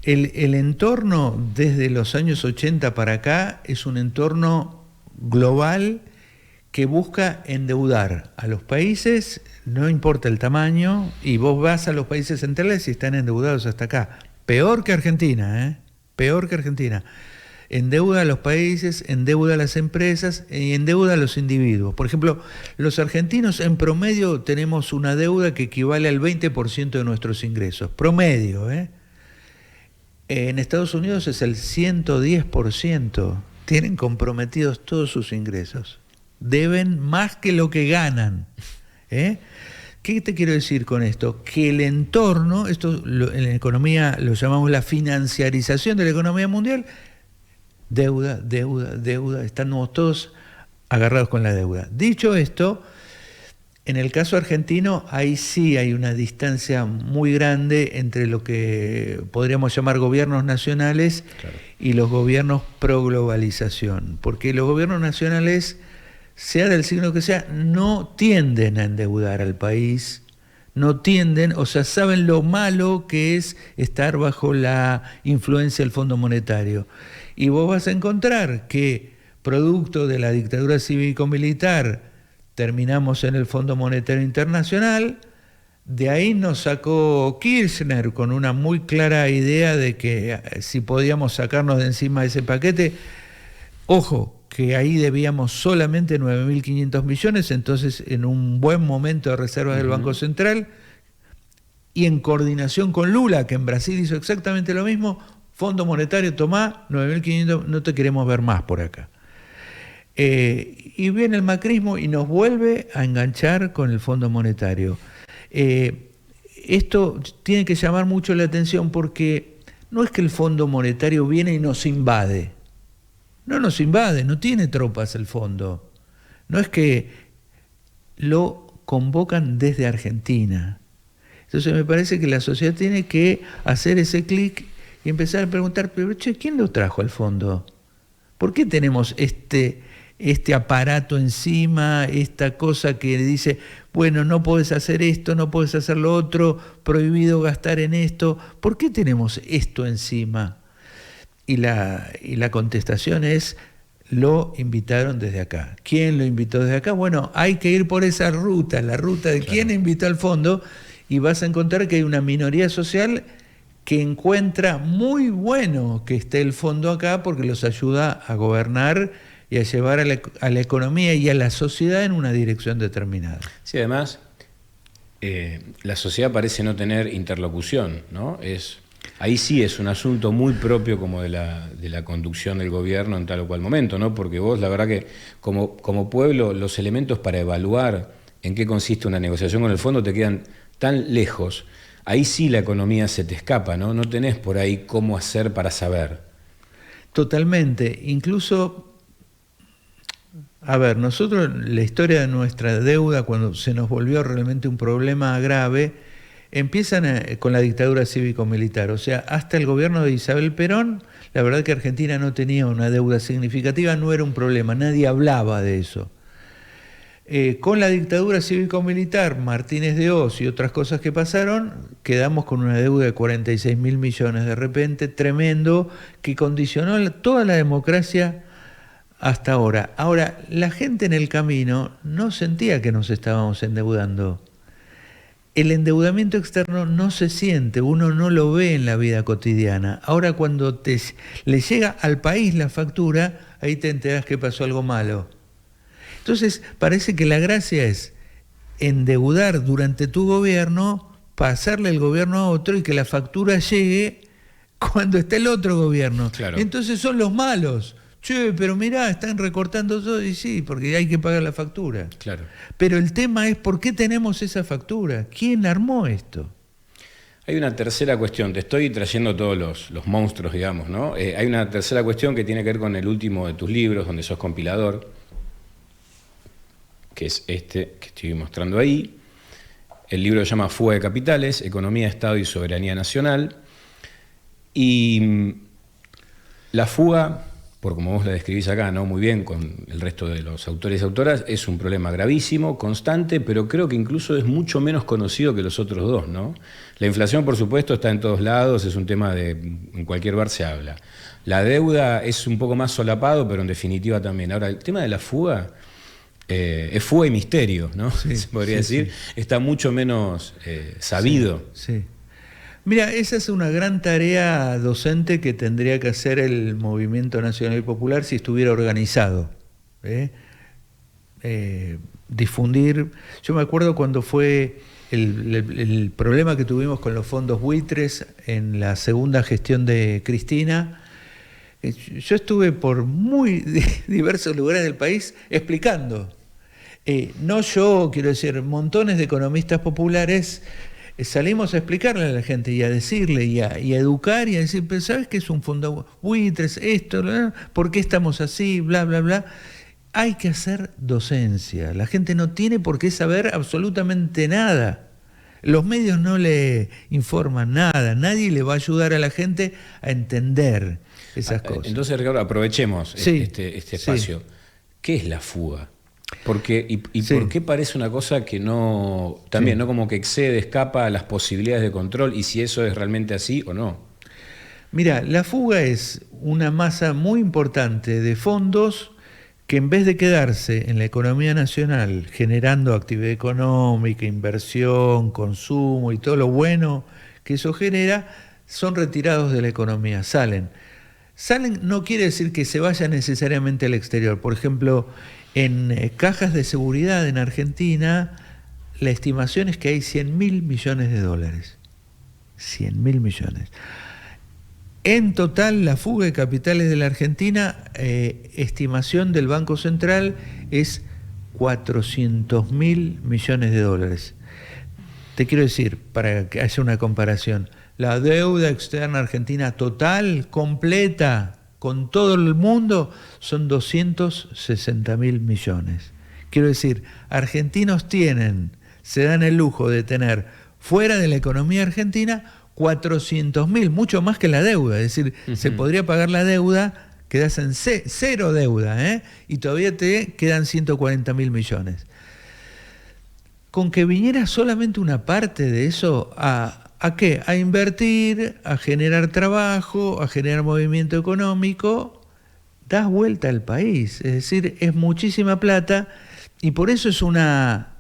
el entorno desde los años 80 para acá es un entorno global que busca endeudar a los países, no importa el tamaño, y vos vas a los países centrales y están endeudados hasta acá. Peor que Argentina, ¿eh? Peor que Argentina. Endeuda a los países, endeuda a las empresas y endeuda a los individuos. Por ejemplo, los argentinos en promedio tenemos una deuda que equivale al 20% de nuestros ingresos. Promedio, ¿eh? En Estados Unidos es el 110%. Tienen comprometidos todos sus ingresos. Deben más que lo que ganan. ¿Eh? ¿Qué te quiero decir con esto? Que el entorno, esto en la economía lo llamamos la financiarización de la economía mundial, deuda, deuda, deuda, estamos todos agarrados con la deuda. Dicho esto, en el caso argentino, ahí sí hay una distancia muy grande entre lo que podríamos llamar gobiernos nacionales, claro, y los gobiernos pro globalización, porque los gobiernos nacionales, sea del signo que sea, no tienden a endeudar al país, no tienden, o sea, saben lo malo que es estar bajo la influencia del Fondo Monetario. Y vos vas a encontrar que, producto de la dictadura cívico-militar, terminamos en el Fondo Monetario Internacional, de ahí nos sacó Kirchner con una muy clara idea de que si podíamos sacarnos de encima ese paquete, ojo, que ahí debíamos solamente 9.500 millones, entonces en un buen momento de reservas del Banco Central, y en coordinación con Lula, que en Brasil hizo exactamente lo mismo, Fondo Monetario, tomá, 9.500, no te queremos ver más por acá. Y viene el macrismo y nos vuelve a enganchar con el Fondo Monetario. Esto tiene que llamar mucho la atención porque no es que el Fondo Monetario viene y nos invade. No nos invade, no tiene tropas el fondo. No es que lo convocan desde Argentina. Entonces me parece que la sociedad tiene que hacer ese clic y empezar a preguntar, pero che, ¿quién lo trajo al fondo? ¿Por qué tenemos este aparato encima, esta cosa que dice, bueno, no podés hacer esto, no podés hacer lo otro, prohibido gastar en esto? ¿Por qué tenemos esto encima? Y la contestación es, lo invitaron desde acá. ¿Quién lo invitó desde acá? Bueno, hay que ir por esa ruta, la ruta de quién invitó al fondo, y vas a encontrar que hay una minoría social que encuentra muy bueno que esté el fondo acá porque los ayuda a gobernar y a llevar a la economía y a la sociedad en una dirección determinada. Sí, además, la sociedad parece no tener interlocución, ¿no? Ahí sí es un asunto muy propio como de la conducción del gobierno en tal o cual momento, ¿no? Porque vos, la verdad que como pueblo, los elementos para evaluar en qué consiste una negociación con el fondo te quedan tan lejos. Ahí sí la economía se te escapa, ¿no? No tenés por ahí cómo hacer para saber. Totalmente. Incluso, a ver, nosotros, la historia de nuestra deuda, cuando se nos volvió realmente un problema grave, empiezan con la dictadura cívico-militar. O sea, hasta el gobierno de Isabel Perón, la verdad que Argentina no tenía una deuda significativa, no era un problema, nadie hablaba de eso. Con la dictadura cívico-militar, Martínez de Oz y otras cosas que pasaron, quedamos con una deuda de 46.000 millones de repente, tremendo, que condicionó toda la democracia hasta ahora. Ahora, la gente en el camino no sentía que nos estábamos endeudando. El endeudamiento externo no se siente, uno no lo ve en la vida cotidiana. Ahora cuando le llega al país la factura, ahí te enterás que pasó algo malo. Entonces parece que la gracia es endeudar durante tu gobierno pasarle el gobierno a otro y que la factura llegue cuando está el otro gobierno. Claro. Entonces son los malos. Che, pero mirá, están recortando todo, y sí, porque hay que pagar la factura. Claro. Pero el tema es, ¿por qué tenemos esa factura? ¿Quién armó esto? Hay una tercera cuestión, te estoy trayendo todos los monstruos, digamos, ¿no? Hay una tercera cuestión que tiene que ver con el último de tus libros, donde sos compilador, que es este que estoy mostrando ahí. El libro se llama Fuga de Capitales, Economía, Estado y Soberanía Nacional. Y la fuga, por como vos la describís acá, ¿no? Muy bien, con el resto de los autores y autoras, es un problema gravísimo, constante, pero creo que incluso es mucho menos conocido que los otros dos, ¿no? La inflación, por supuesto, está en todos lados, es un tema en cualquier bar se habla. La deuda es un poco más solapado, pero en definitiva también. Ahora, el tema de la fuga es fuga y misterio, ¿no? Sí, se podría sí, decir. sí. Está mucho menos sabido. Sí, sí. Mira, esa es una gran tarea docente que tendría que hacer el Movimiento Nacional y Popular si estuviera organizado. Difundir. Yo me acuerdo cuando fue el problema que tuvimos con los fondos buitres en la segunda gestión de Cristina. Yo estuve por muy diversos lugares del país explicando. No yo, quiero decir, montones de economistas populares. Salimos a explicarle a la gente y a decirle y a educar y a decir, pero ¿sabes qué es un fondo buitres? Esto, bla, ¿por qué estamos así? Bla, bla, bla. Hay que hacer docencia. La gente no tiene por qué saber absolutamente nada. Los medios no le informan nada. Nadie le va a ayudar a la gente a entender esas cosas. Entonces, Ricardo, aprovechemos este espacio. Sí. ¿Qué es la fuga? Porque, y Sí. ¿por qué parece una cosa que no, también, Sí. no como que excede, escapa a las posibilidades de control, y si eso es realmente así o no? Mira, la fuga es una masa muy importante de fondos que en vez de quedarse en la economía nacional generando actividad económica, inversión, consumo y todo lo bueno que eso genera, son retirados de la economía, salen. Salen no quiere decir que se vayan necesariamente al exterior. Por ejemplo, en cajas de seguridad en Argentina, la estimación es que hay 100.000 millones de dólares. 100.000 millones. En total, la fuga de capitales de la Argentina, estimación del Banco Central, es 400.000 millones de dólares. Te quiero decir, para que haya una comparación, la deuda externa argentina total, completa, con todo el mundo, son 260.000 millones. Quiero decir, argentinos se dan el lujo de tener fuera de la economía argentina 400.000, mucho más que la deuda. Es decir, se podría pagar la deuda, quedas en cero deuda, y todavía te quedan 140.000 millones. Con que viniera solamente una parte de eso, ¿a qué? A invertir, a generar trabajo, a generar movimiento económico, das vuelta al país. Es decir, es muchísima plata y por eso es una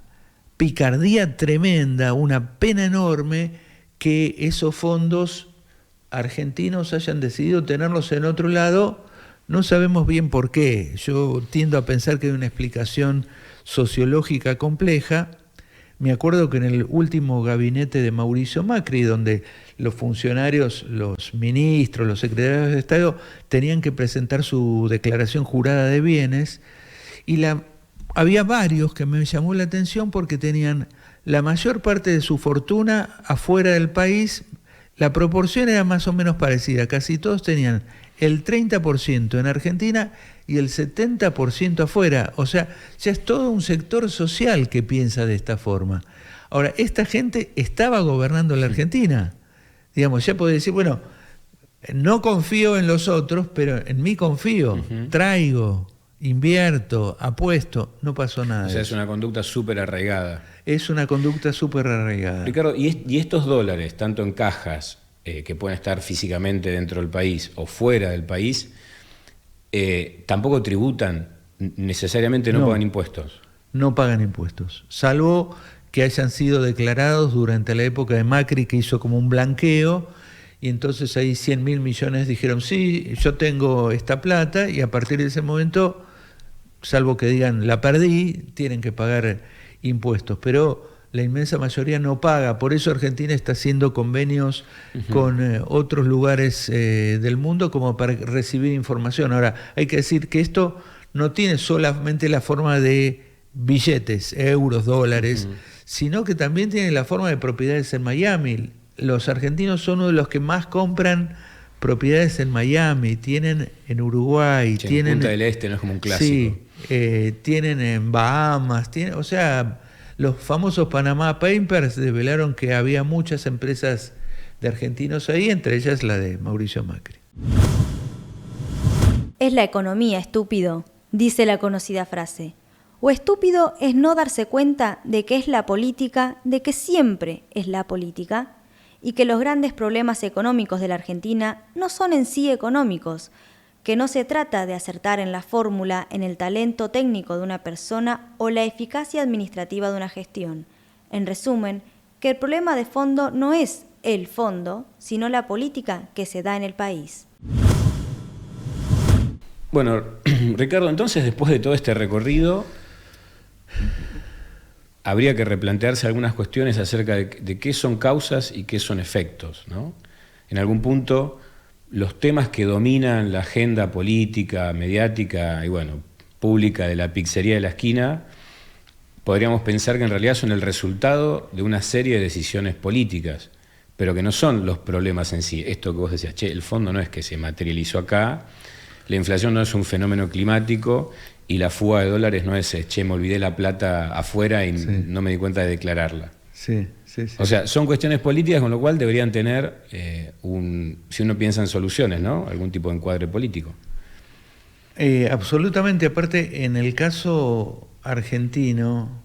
picardía tremenda, una pena enorme que esos fondos argentinos hayan decidido tenerlos en otro lado. No sabemos bien por qué. Yo tiendo a pensar que hay una explicación sociológica compleja. Me acuerdo que en el último gabinete de Mauricio Macri, donde los funcionarios, los ministros, los secretarios de Estado tenían que presentar su declaración jurada de bienes, y había varios que me llamó la atención porque tenían la mayor parte de su fortuna afuera del país. La proporción era más o menos parecida, casi todos tenían el 30% en Argentina y el 70% afuera. O sea, ya es todo un sector social que piensa de esta forma. Ahora, esta gente estaba gobernando la Argentina. Digamos, ya puede decir, bueno, no confío en los otros, pero en mí confío, traigo, invierto, apuesto, no pasó nada. O sea, es una conducta súper arraigada. Es una conducta súper arraigada. Ricardo, ¿y estos dólares, tanto en cajas, que pueden estar físicamente dentro del país o fuera del país, tampoco tributan, necesariamente no pagan impuestos? No pagan impuestos, salvo que hayan sido declarados durante la época de Macri, que hizo como un blanqueo, y entonces ahí 100.000 millones dijeron, sí, yo tengo esta plata, y a partir de ese momento, salvo que digan, la perdí, tienen que pagar impuestos, pero la inmensa mayoría no paga. Por eso Argentina está haciendo convenios con otros lugares del mundo como para recibir información. Ahora, hay que decir que esto no tiene solamente la forma de billetes, euros, dólares, sino que también tiene la forma de propiedades en Miami. Los argentinos son uno de los que más compran propiedades en Miami, tienen en Uruguay, Sí, tienen en Punta del Este, no es como un clásico. Sí, tienen en Bahamas, o sea, los famosos Panama Papers develaron que había muchas empresas de argentinos ahí, entre ellas la de Mauricio Macri. Es la economía, estúpido, dice la conocida frase. O estúpido es no darse cuenta de que es la política, de que siempre es la política, y que los grandes problemas económicos de la Argentina no son en sí económicos, que no se trata de acertar en la fórmula, en el talento técnico de una persona o la eficacia administrativa de una gestión. En resumen, que el problema de fondo no es el fondo, sino la política que se da en el país. Bueno, Ricardo, entonces después de todo este recorrido, habría que replantearse algunas cuestiones acerca de qué son causas y qué son efectos, ¿no? En algún punto, los temas que dominan la agenda política, mediática y bueno, pública de la pizzería de la esquina, podríamos pensar que en realidad son el resultado de una serie de decisiones políticas, pero que no son los problemas en sí. Esto que vos decías, el fondo no es que se materializó acá, la inflación no es un fenómeno climático y la fuga de dólares no es, me olvidé la plata afuera y no me di cuenta de declararla. Sí. O sea, son cuestiones políticas, con lo cual deberían tener, si uno piensa en soluciones, ¿no? Algún tipo de encuadre político. Absolutamente. Aparte, en el caso argentino,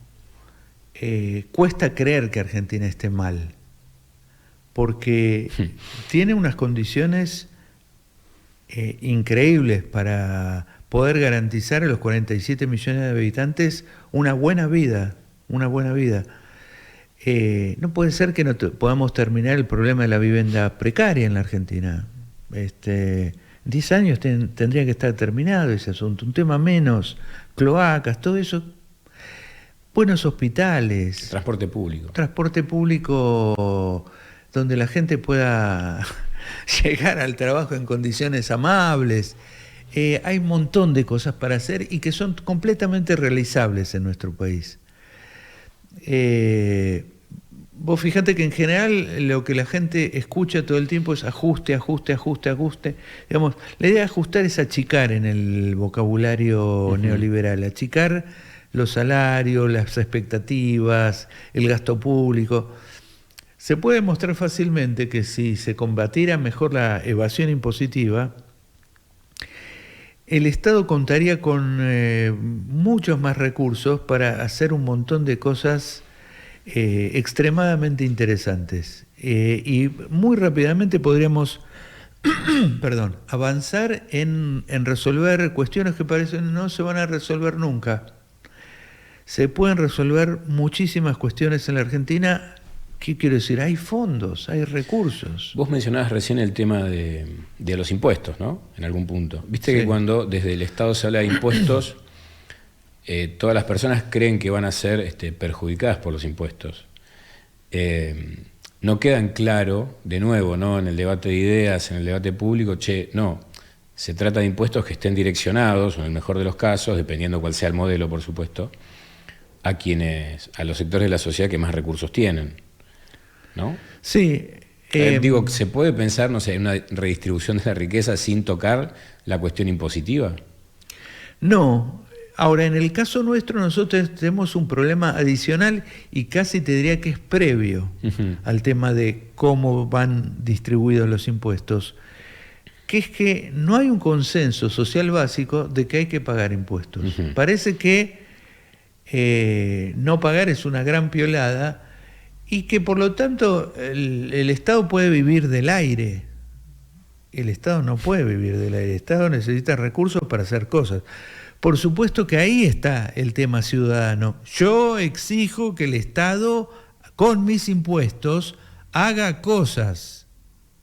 cuesta creer que Argentina esté mal, porque tiene unas condiciones increíbles para poder garantizar a los 47 millones de habitantes una buena vida. No puede ser que no podamos terminar el problema de la vivienda precaria en la Argentina. 10 años tendría que estar terminado ese asunto, un tema menos, cloacas, todo eso, buenos hospitales. Transporte público. Transporte público donde la gente pueda llegar al trabajo en condiciones amables. Hay un montón de cosas para hacer y que son completamente realizables en nuestro país. Vos fijate que en general lo que la gente escucha todo el tiempo es ajuste. Digamos, la idea de ajustar es achicar en el vocabulario neoliberal, achicar los salarios, las expectativas, el gasto público. Se puede mostrar fácilmente que si se combatiera mejor la evasión impositiva, el Estado contaría con muchos más recursos para hacer un montón de cosas extremadamente interesantes. Y muy rápidamente podríamos avanzar en resolver cuestiones que parecen no se van a resolver nunca. Se pueden resolver muchísimas cuestiones en la Argentina. ¿Qué quiero decir? Hay fondos, hay recursos. Vos mencionabas recién el tema de los impuestos, ¿no? En algún punto. Viste que cuando desde el Estado se habla de impuestos, todas las personas creen que van a ser perjudicadas por los impuestos. No quedan claro, de nuevo, ¿no? En el debate de ideas, en el debate público, no. Se trata de impuestos que estén direccionados, o en el mejor de los casos, dependiendo cuál sea el modelo, por supuesto, a los sectores de la sociedad que más recursos tienen, ¿no? Sí. ¿Se puede pensar, no sé, en una redistribución de la riqueza sin tocar la cuestión impositiva? No. Ahora, en el caso nuestro, nosotros tenemos un problema adicional y casi te diría que es previo al tema de cómo van distribuidos los impuestos, que es que no hay un consenso social básico de que hay que pagar impuestos. Parece que no pagar es una gran piolada y que por lo tanto el Estado puede vivir del aire. El Estado no puede vivir del aire, el Estado necesita recursos para hacer cosas. Por supuesto que ahí está el tema ciudadano. Yo exijo que el Estado, con mis impuestos, haga cosas.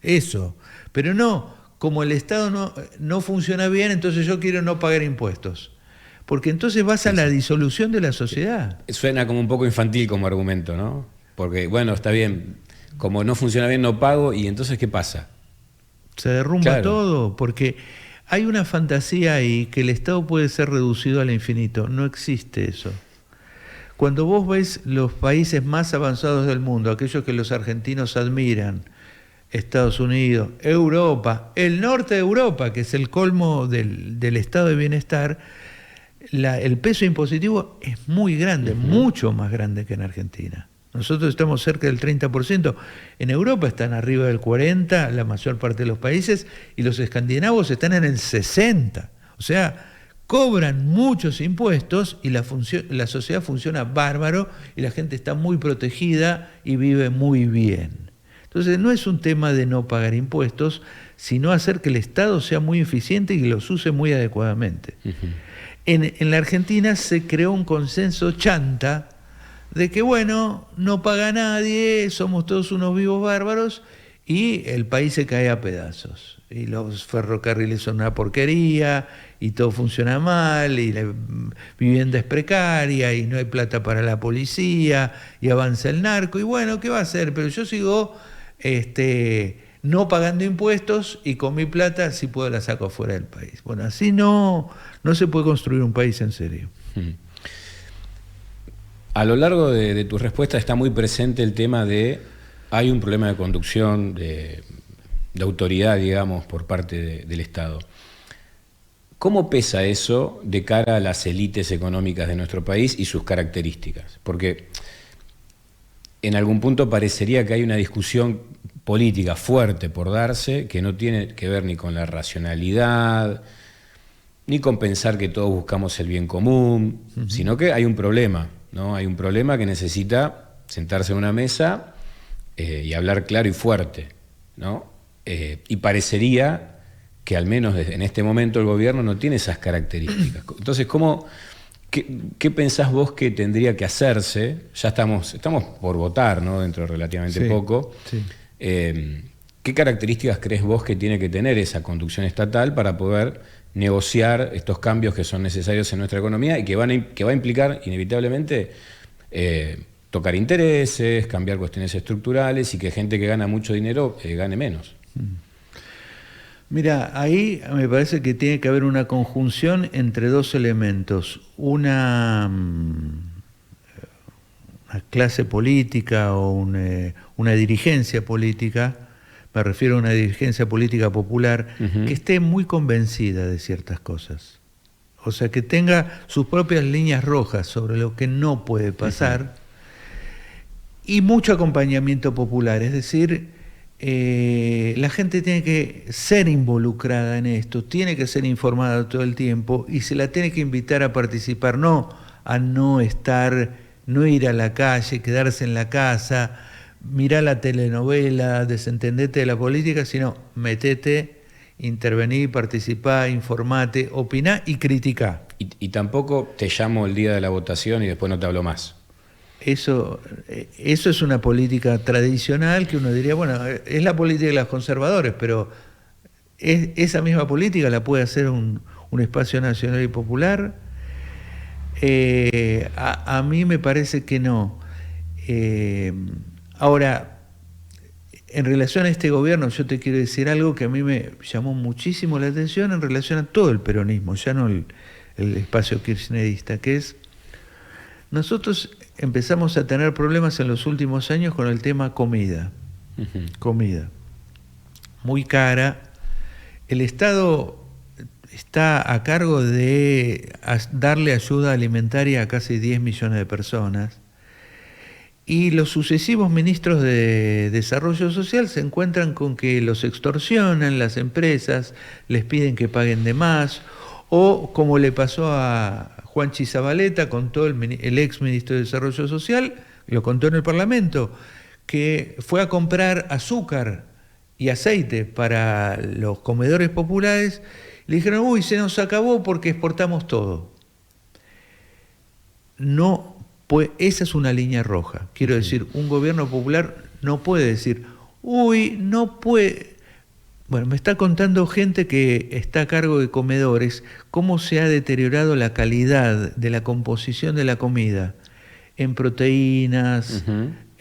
Eso. Pero no, como el Estado no funciona bien, entonces yo quiero no pagar impuestos. porque entonces vas a la disolución de la sociedad. Suena como un poco infantil como argumento, ¿no? Porque, bueno, está bien, como no funciona bien no pago, y entonces ¿qué pasa? Se derrumba todo, porque hay una fantasía ahí que el Estado puede ser reducido al infinito. No existe eso. Cuando vos ves los países más avanzados del mundo, aquellos que los argentinos admiran, Estados Unidos, Europa, el norte de Europa, que es el colmo del estado de bienestar, el peso impositivo es muy grande, mucho más grande que en Argentina. Nosotros estamos cerca del 30%, en Europa están arriba del 40%, la mayor parte de los países, y los escandinavos están en el 60%. O sea, cobran muchos impuestos y la sociedad funciona bárbaro y la gente está muy protegida y vive muy bien. Entonces no es un tema de no pagar impuestos, sino hacer que el Estado sea muy eficiente y que los use muy adecuadamente. En la Argentina se creó un consenso chanta de que, bueno, no paga nadie, somos todos unos vivos bárbaros y el país se cae a pedazos. Y los ferrocarriles son una porquería y todo funciona mal y la vivienda es precaria y no hay plata para la policía y avanza el narco y bueno, ¿qué va a hacer? Pero yo sigo no pagando impuestos y con mi plata si puedo la saco fuera del país. Bueno, así no se puede construir un país en serio. A lo largo de tu respuesta está muy presente el tema de hay un problema de conducción, de autoridad, digamos, por parte del Estado. ¿Cómo pesa eso de cara a las élites económicas de nuestro país y sus características? Porque en algún punto parecería que hay una discusión política fuerte por darse que no tiene que ver ni con la racionalidad, ni con pensar que todos buscamos el bien común, sino que hay un problema, ¿no? Hay un problema que necesita sentarse en una mesa y hablar claro y fuerte, ¿no? Y parecería que al menos en este momento el gobierno no tiene esas características. Entonces, ¿qué pensás vos que tendría que hacerse? Ya estamos por votar, ¿no? Dentro de relativamente poco. Sí. ¿Qué características crees vos que tiene que tener esa conducción estatal para poder negociar estos cambios que son necesarios en nuestra economía y que va a implicar inevitablemente tocar intereses, cambiar cuestiones estructurales y que gente que gana mucho dinero gane menos? Mira, ahí me parece que tiene que haber una conjunción entre dos elementos. Una clase política o una dirigencia política, me refiero a una dirigencia política popular, que esté muy convencida de ciertas cosas. O sea, que tenga sus propias líneas rojas sobre lo que no puede pasar y mucho acompañamiento popular, es decir, la gente tiene que ser involucrada en esto, tiene que ser informada todo el tiempo y se la tiene que invitar a participar, no a no ir a la calle, quedarse en la casa, mirar la telenovela, desentendete de la política, sino metete, intervení, participá, informate, opiná y criticá. Y tampoco te llamo el día de la votación y después no te hablo más. Eso es una política tradicional que uno diría, bueno, es la política de los conservadores, pero esa misma política la puede hacer un espacio nacional y popular. A mí me parece que no. Ahora, en relación a este gobierno, yo te quiero decir algo que a mí me llamó muchísimo la atención en relación a todo el peronismo, ya no el espacio kirchnerista, que es, nosotros empezamos a tener problemas en los últimos años con el tema comida. Comida. Muy cara. El Estado está a cargo de darle ayuda alimentaria a casi 10 millones de personas. Y los sucesivos ministros de Desarrollo Social se encuentran con que los extorsionan las empresas, les piden que paguen de más, o como le pasó a Juanchi Zabaleta, contó el ex ministro de Desarrollo Social, lo contó en el Parlamento, que fue a comprar azúcar y aceite para los comedores populares, le dijeron, uy, se nos acabó porque exportamos todo. No, pues esa es una línea roja. Quiero decir, un gobierno popular no puede decir, uy, no puede, Bueno, me está contando gente que está a cargo de comedores cómo se ha deteriorado la calidad de la composición de la comida en proteínas,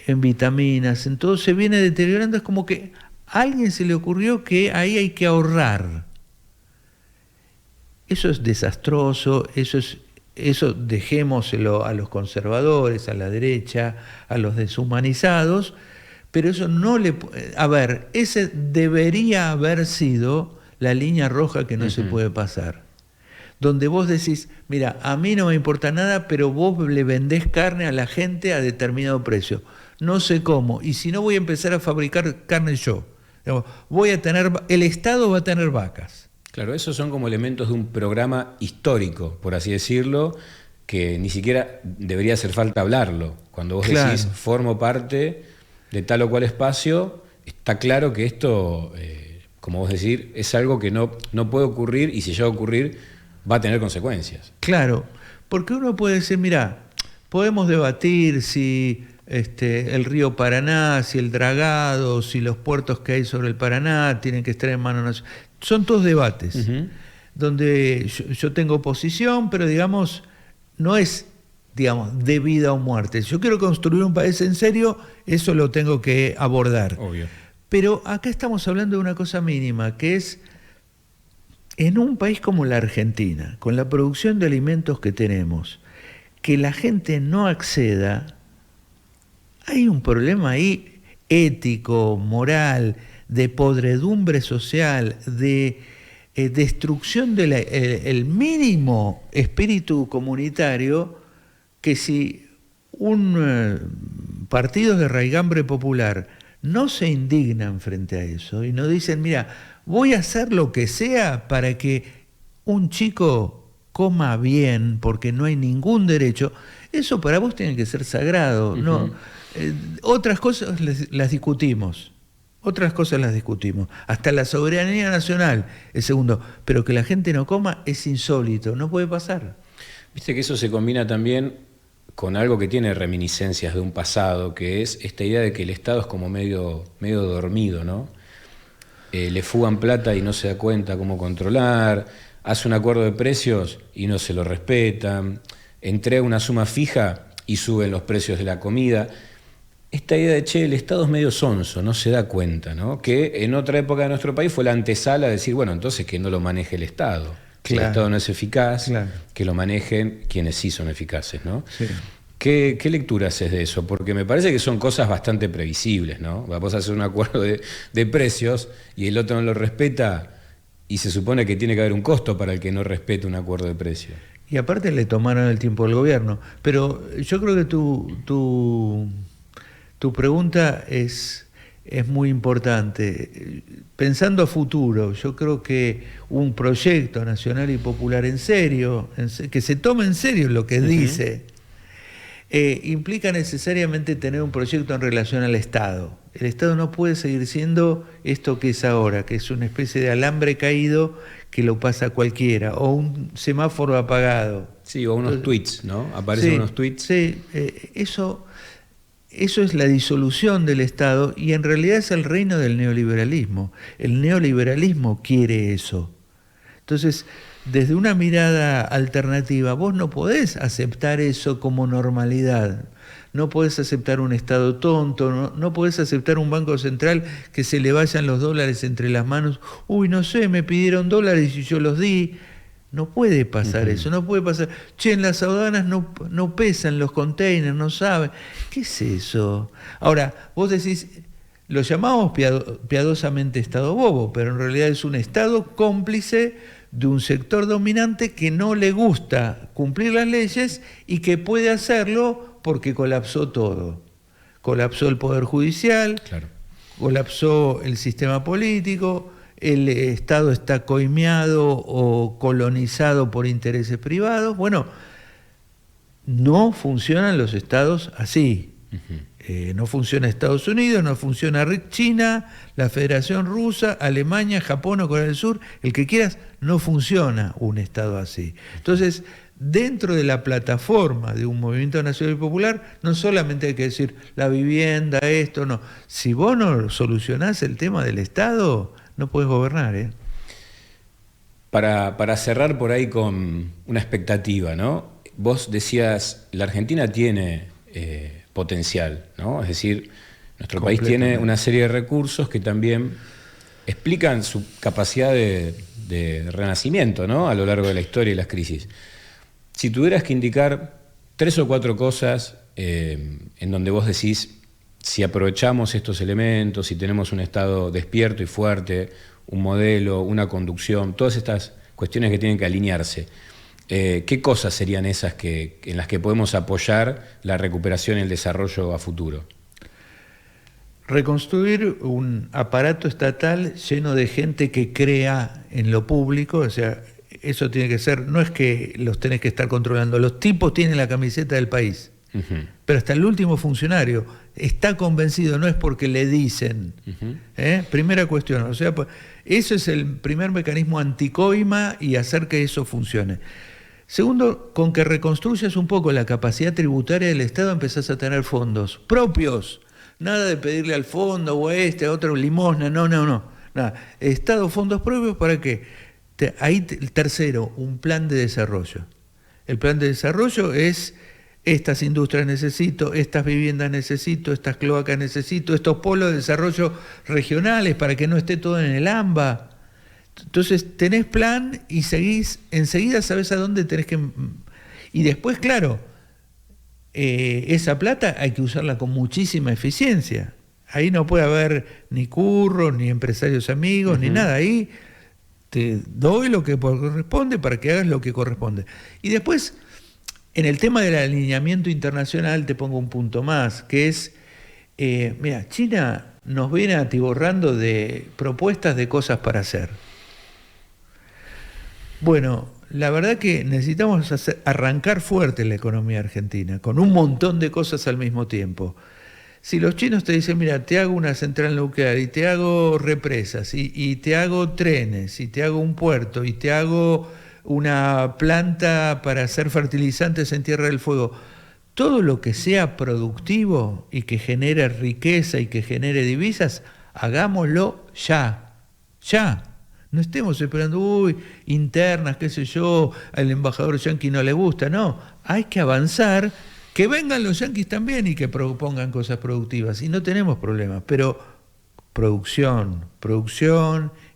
en vitaminas, en todo se viene deteriorando. Es como que a alguien se le ocurrió que ahí hay que ahorrar. Eso es desastroso, eso dejémoselo a los conservadores, a la derecha, a los deshumanizados, pero eso no le... A ver, ese debería haber sido la línea roja que no se puede pasar. Donde vos decís, mira, a mí no me importa nada, pero vos le vendés carne a la gente a determinado precio. No sé cómo, y si no voy a empezar a fabricar carne yo. El Estado va a tener vacas. Claro, esos son como elementos de un programa histórico, por así decirlo, que ni siquiera debería hacer falta hablarlo. Cuando vos decís, formo parte de tal o cual espacio, está claro que esto, como vos decís, es algo que no puede ocurrir, y si llega a ocurrir, va a tener consecuencias. Claro, porque uno puede decir, mira, podemos debatir si el río Paraná, si el dragado, si los puertos que hay sobre el Paraná tienen que estar en manos nacionales. Son todos debates, donde yo tengo posición, pero digamos, no es de vida o muerte. Si yo quiero construir un país en serio, eso lo tengo que abordar. Obvio. Pero acá estamos hablando de una cosa mínima, que es, en un país como la Argentina, con la producción de alimentos que tenemos, que la gente no acceda, hay un problema ahí ético, moral, de podredumbre social, de destrucción del mínimo espíritu comunitario, que si un partido de raigambre popular no se indignan frente a eso y no dicen, mira, voy a hacer lo que sea para que un chico coma bien porque no hay ningún derecho, eso para vos tiene que ser sagrado. ¿No? Otras cosas las discutimos. Hasta la soberanía nacional es segundo. Pero que la gente no coma es insólito, no puede pasar. Viste que eso se combina también con algo que tiene reminiscencias de un pasado, que es esta idea de que el Estado es como medio dormido, ¿no? Le fugan plata y no se da cuenta cómo controlar, hace un acuerdo de precios y no se lo respetan, entrega una suma fija y suben los precios de la comida. Esta idea de, el Estado es medio sonso, no se da cuenta, ¿no? Que en otra época de nuestro país fue la antesala de decir, bueno, entonces que no lo maneje el Estado. Si el Estado no es eficaz, que lo manejen quienes sí son eficaces, ¿no? Sí. ¿Qué lectura haces de eso? Porque me parece que son cosas bastante previsibles, ¿no? Vamos a hacer un acuerdo de precios y el otro no lo respeta y se supone que tiene que haber un costo para el que no respete un acuerdo de precios. Y aparte le tomaron el tiempo al gobierno. Pero yo creo que tu pregunta es muy importante. Pensando a futuro, yo creo que un proyecto nacional y popular en serio, que se tome en serio lo que dice, implica necesariamente tener un proyecto en relación al Estado. El Estado no puede seguir siendo esto que es ahora, que es una especie de alambre caído que lo pasa cualquiera, o un semáforo apagado. Sí, o unos tweets, ¿no? Aparecen unos tweets. Sí, eso es la disolución del Estado y en realidad es el reino del neoliberalismo. El neoliberalismo quiere eso. Entonces, desde una mirada alternativa, vos no podés aceptar eso como normalidad. No podés aceptar un Estado tonto, no podés aceptar un Banco Central que se le vayan los dólares entre las manos. Uy, no sé, me pidieron dólares y yo los di. No puede pasar eso, no puede pasar. En las aduanas no pesan los containers, no saben. ¿Qué es eso? Ahora, vos decís, lo llamamos piadosamente Estado bobo, pero en realidad es un Estado cómplice de un sector dominante que no le gusta cumplir las leyes y que puede hacerlo porque colapsó todo. Colapsó el Poder Judicial, colapsó el sistema político, el Estado está coimeado o colonizado por intereses privados. Bueno, no funcionan los estados así. No funciona Estados Unidos, no funciona China, la Federación Rusa, Alemania, Japón o Corea del Sur, el que quieras, no funciona un Estado así. Entonces, dentro de la plataforma de un movimiento nacional y popular, no solamente hay que decir la vivienda, esto, no. Si vos no solucionás el tema del Estado, no puedes gobernar, ¿eh? Para cerrar por ahí con una expectativa, ¿no? Vos decías, la Argentina tiene potencial, ¿no? Es decir, nuestro país tiene una serie de recursos que también explican su capacidad de renacimiento, ¿no? A lo largo de la historia y las crisis. Si tuvieras que indicar 3 o 4 cosas en donde vos decís, si aprovechamos estos elementos, si tenemos un Estado despierto y fuerte, un modelo, una conducción, todas estas cuestiones que tienen que alinearse, ¿qué cosas serían esas en las que podemos apoyar la recuperación y el desarrollo a futuro? Reconstruir un aparato estatal lleno de gente que crea en lo público, o sea, eso tiene que ser, no es que los tenés que estar controlando, los tipos tienen la camiseta del país, pero hasta el último funcionario está convencido, no es porque le dicen. Primera cuestión, o sea, eso es el primer mecanismo anticoima y hacer que eso funcione. Segundo, con que reconstruyas un poco la capacidad tributaria del Estado empezás a tener fondos propios. Nada de pedirle al fondo o a otro limosna, no. Nada. Estado, fondos propios, ¿para qué? Tercero, un plan de desarrollo. El plan de desarrollo es: estas industrias necesito, estas viviendas necesito, estas cloacas necesito, estos polos de desarrollo regionales para que no esté todo en el AMBA. Entonces tenés plan y seguís, enseguida sabés a dónde tenés que... Y después, claro, esa plata hay que usarla con muchísima eficiencia. Ahí no puede haber ni curros, ni empresarios amigos, ni nada. Ahí te doy lo que corresponde para que hagas lo que corresponde. Y después, en el tema del alineamiento internacional, te pongo un punto más, que es, mira, China nos viene atiborrando de propuestas de cosas para hacer. Bueno, la verdad que necesitamos arrancar fuerte la economía argentina, con un montón de cosas al mismo tiempo. Si los chinos te dicen, mira, te hago una central nuclear, y te hago represas, y te hago trenes, y te hago un puerto, y te hago una planta para hacer fertilizantes en Tierra del Fuego, todo lo que sea productivo y que genere riqueza y que genere divisas, hagámoslo ya. No estemos esperando, internas, qué sé yo, al embajador yanqui no le gusta. No, hay que avanzar, que vengan los yanquis también y que propongan cosas productivas. Y no tenemos problemas, pero producción,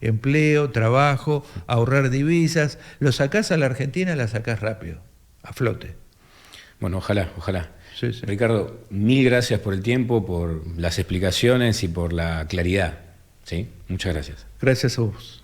empleo, trabajo, ahorrar divisas. Lo sacás a la Argentina, la sacás rápido, a flote. Bueno, ojalá. Sí. Ricardo, mil gracias por el tiempo, por las explicaciones y por la claridad. ¿Sí? Muchas gracias. Gracias a vos.